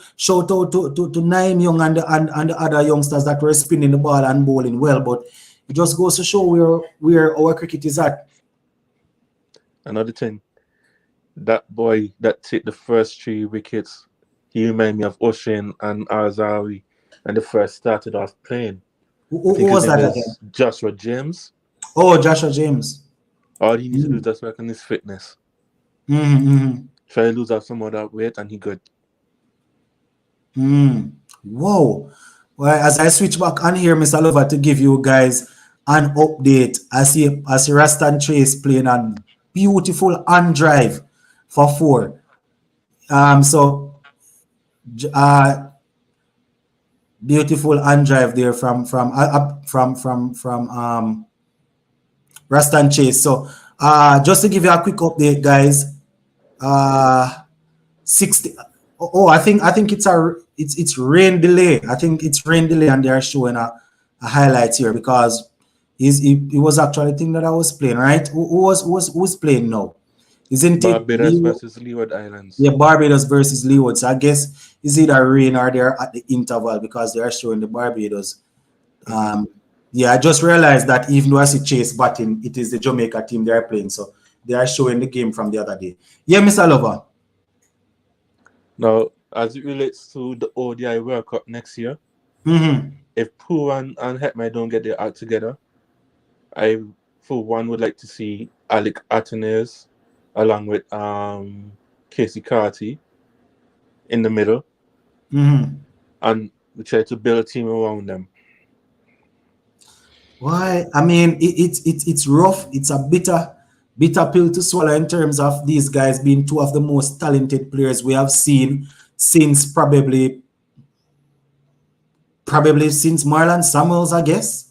Naim Young and the other youngsters that were spinning the ball and bowling well, but it just goes to show where our cricket is at. Another thing, that boy that took the first 3 wickets, he reminded me of Oshin and Arzawi, and the first started off playing. Who was that again? Joshua James. Oh, Joshua James. All he needs to do is just work on his fitness. Try to lose out some of that weight and he good. Whoa. Well, as I switch back on here, Mr. Lover, to give you guys an update. I see Rastan Trace playing a beautiful on drive for 4. Beautiful on drive there from Rastan Chase. So just to give you a quick update, guys. 60. Oh, I think it's rain delay. I think it's rain delay, and they are showing a highlights here because it was actually the thing that I was playing, right? Who's playing now? Isn't it Barbados versus Leeward Islands? Yeah, Barbados versus Leeward. So I guess it's either rain or they're at the interval because they are showing the Barbados. Yeah, I just realized that even though I see Chase batting, it is the Jamaica team they are playing. So they are showing the game from the other day. Yeah, Mr. Lover. Now, as it relates to the ODI World Cup next year, Mm-hmm. if Pooh and Hetman don't get their act together, I, for one, would like to see Alec Atenez along with Casey Carty in the middle, Mm-hmm. and we try to build a team around them. Why? I mean, it's rough. It's a bitter pill to swallow in terms of these guys being two of the most talented players we have seen since probably since Marlon Samuels, I guess.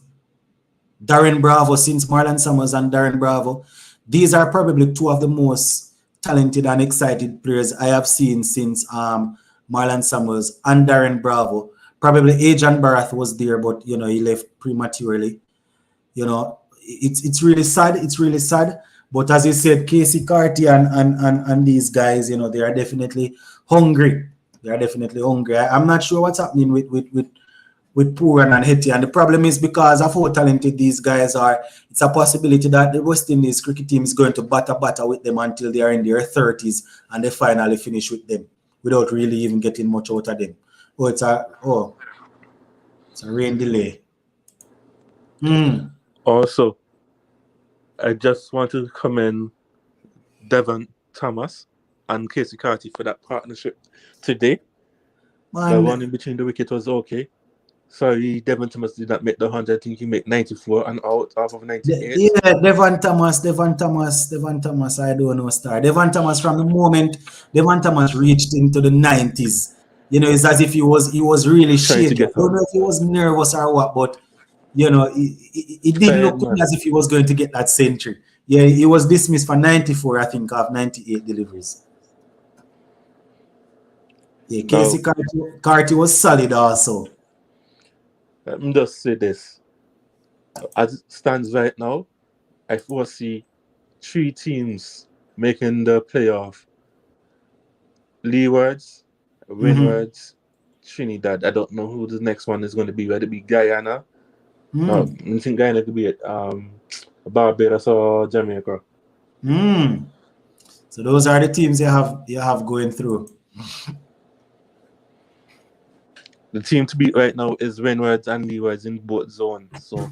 Darren Bravo, since Marlon Samuels and Darren Bravo. These are probably two of the most talented and excited players I have seen since Marlon Samuels and Darren Bravo. Probably Adrian Barath was there, but he left prematurely. It's really sad. It's really sad. But as you said, Casey Carty and these guys, they are definitely hungry. They are definitely hungry. I'm not sure what's happening with Puran and Hetty. And the problem is because of how talented these guys are, it's a possibility that the West Indies cricket team is going to batter with them until they are in their 30s and they finally finish with them without really even getting much out of them. It's a rain delay. Also, I just want to commend Devon Thomas and Casey Carty for that partnership today. The one in between the wicket was okay. Sorry, Devon Thomas did not make the 100. I think he made 94 and out off of 98. Yeah, Devon Thomas. I don't know, star. Devon Thomas, from the moment Devon Thomas reached into the 90s, it's as if he was really Trying to shaky. I get don't up. know if he was nervous or what, but it didn't Tired, look man. as if he was going to get that century. Yeah, he was dismissed for 94, I think, of 98 deliveries. Yeah, Casey Carty was solid also. Let me just say this. As it stands right now, I foresee 3 teams making the playoff. Leewards, Windwards, Trinidad. I don't know who the next one is going to be. Whether it be Guyana. No, I think Guyana could be it. Barbados or Jamaica. So those are the teams you have going through. The team to beat right now is Windwards and Leewards in both zones. So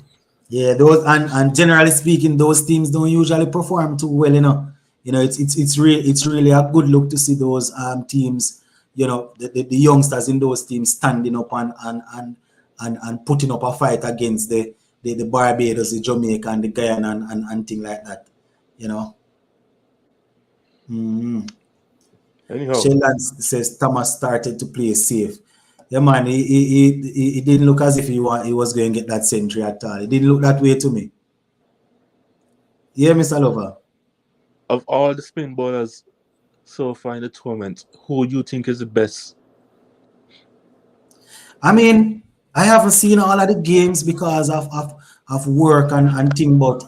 yeah, those and generally speaking, those teams don't usually perform too well. It's really a good look to see those teams. The youngsters in those teams standing up and putting up a fight against the Barbados, the Jamaica, and the Guyana and thing like that. anyhow, Sheldon says Thomas started to play safe. Yeah, man, he didn't look as if he was going to get that century at all. It didn't look that way to me. Yeah, Mr. Lover. of all the spin bowlers so far in the tournament, who you think is the best? I mean, I haven't seen all of the games because of work and thing, but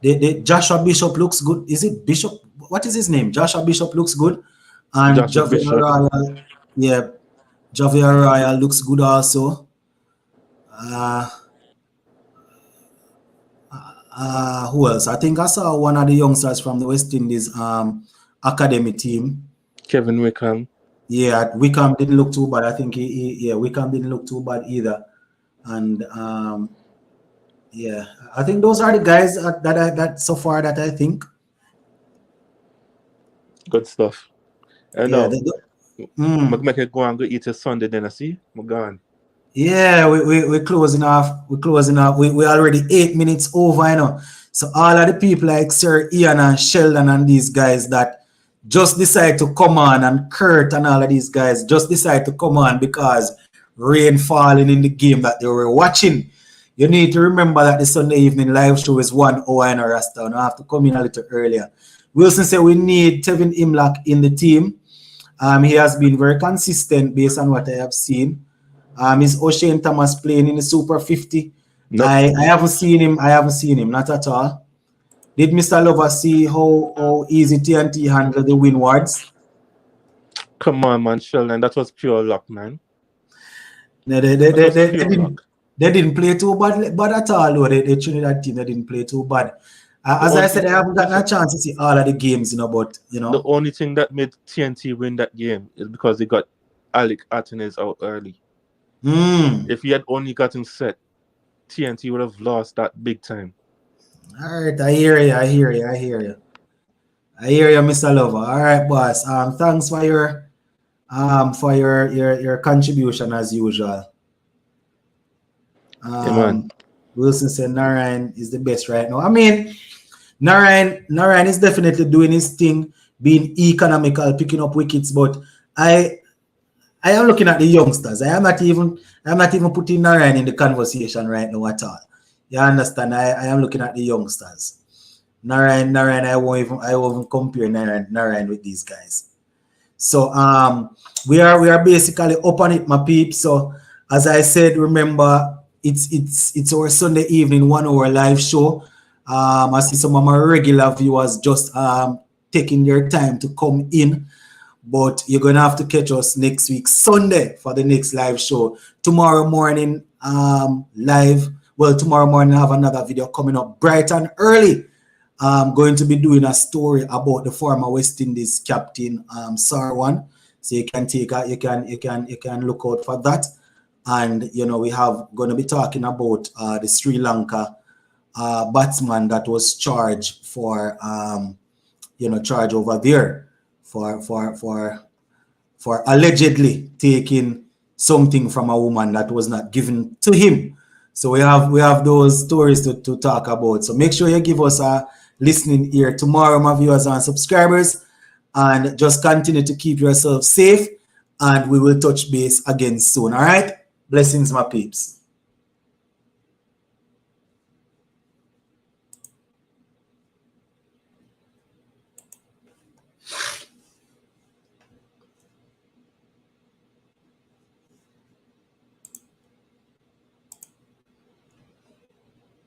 the Joshua Bishop looks good. Is it Bishop? What is his name? Joshua Bishop looks good, and Joshua Javier Bishop. Royal, yeah, Javier Royal looks good also. Who else? I think I saw one of the youngsters from the West Indies academy team. Kevin Wickham. Yeah, Wickham didn't look too bad. I think Wickham didn't look too bad either. And yeah, I think those are the guys that so far that I think. Good stuff. And Yeah, now, make it go and go eat a Sunday then. I see. I'm gone. Yeah, we're closing off. We're closing off. We already 8 minutes over, So all of the people like Sir Ian and Sheldon and these guys that just decide to come on, and Kurt and all of these guys just decide to come on because rain falling in the game that they were watching. You need to remember that the Sunday evening live show is 1 hour in a Rasta. I have to come in a little earlier. Wilson said we need Tevin Imlach in the team. He has been very consistent based on what I have seen. Is O'Shane Thomas playing in the Super 50? Nope. I haven't seen him. Not at all. Did Mr. Lover see how easy TNT handled the Windwards? Come on, man, Sheldon. That was pure luck, man. No, they didn't play too bad at all. The Trinidad team, they didn't play too bad. As I said, I haven't gotten a chance to see all of the games, but the only thing that made TNT win that game is because they got Alec Atkins out early. If he had only gotten set, TNT would have lost that big time. All right, I hear you, Mr. Lover. All right, boss. Thanks for your contribution as usual. Wilson said Narayan is the best right now. I mean, Narayan is definitely doing his thing, being economical, picking up wickets, but I am looking at the youngsters. I am not even putting Narayan in the conversation right now at all. You understand? I am looking at the youngsters. Narayan, I won't even compare Narayan with these guys. So we are basically up on it, my peeps. So as I said, remember it's our Sunday evening 1 hour live show. I see some of my regular viewers just taking their time to come in, but you're gonna have to catch us next week Sunday for the next live show. Tomorrow morning live. Well, tomorrow morning I have another video coming up bright and early. I'm going to be doing a story about the former West Indies captain Sarwan. So you can you can look out for that. And we have going to be talking about the Sri Lanka batsman that was charged for charge over there for allegedly taking something from a woman that was not given to him. So we have those stories to talk about. So make sure you give us a listening ear tomorrow, my viewers and subscribers, and just continue to keep yourself safe, and we will touch base again soon. All right, blessings, my peeps.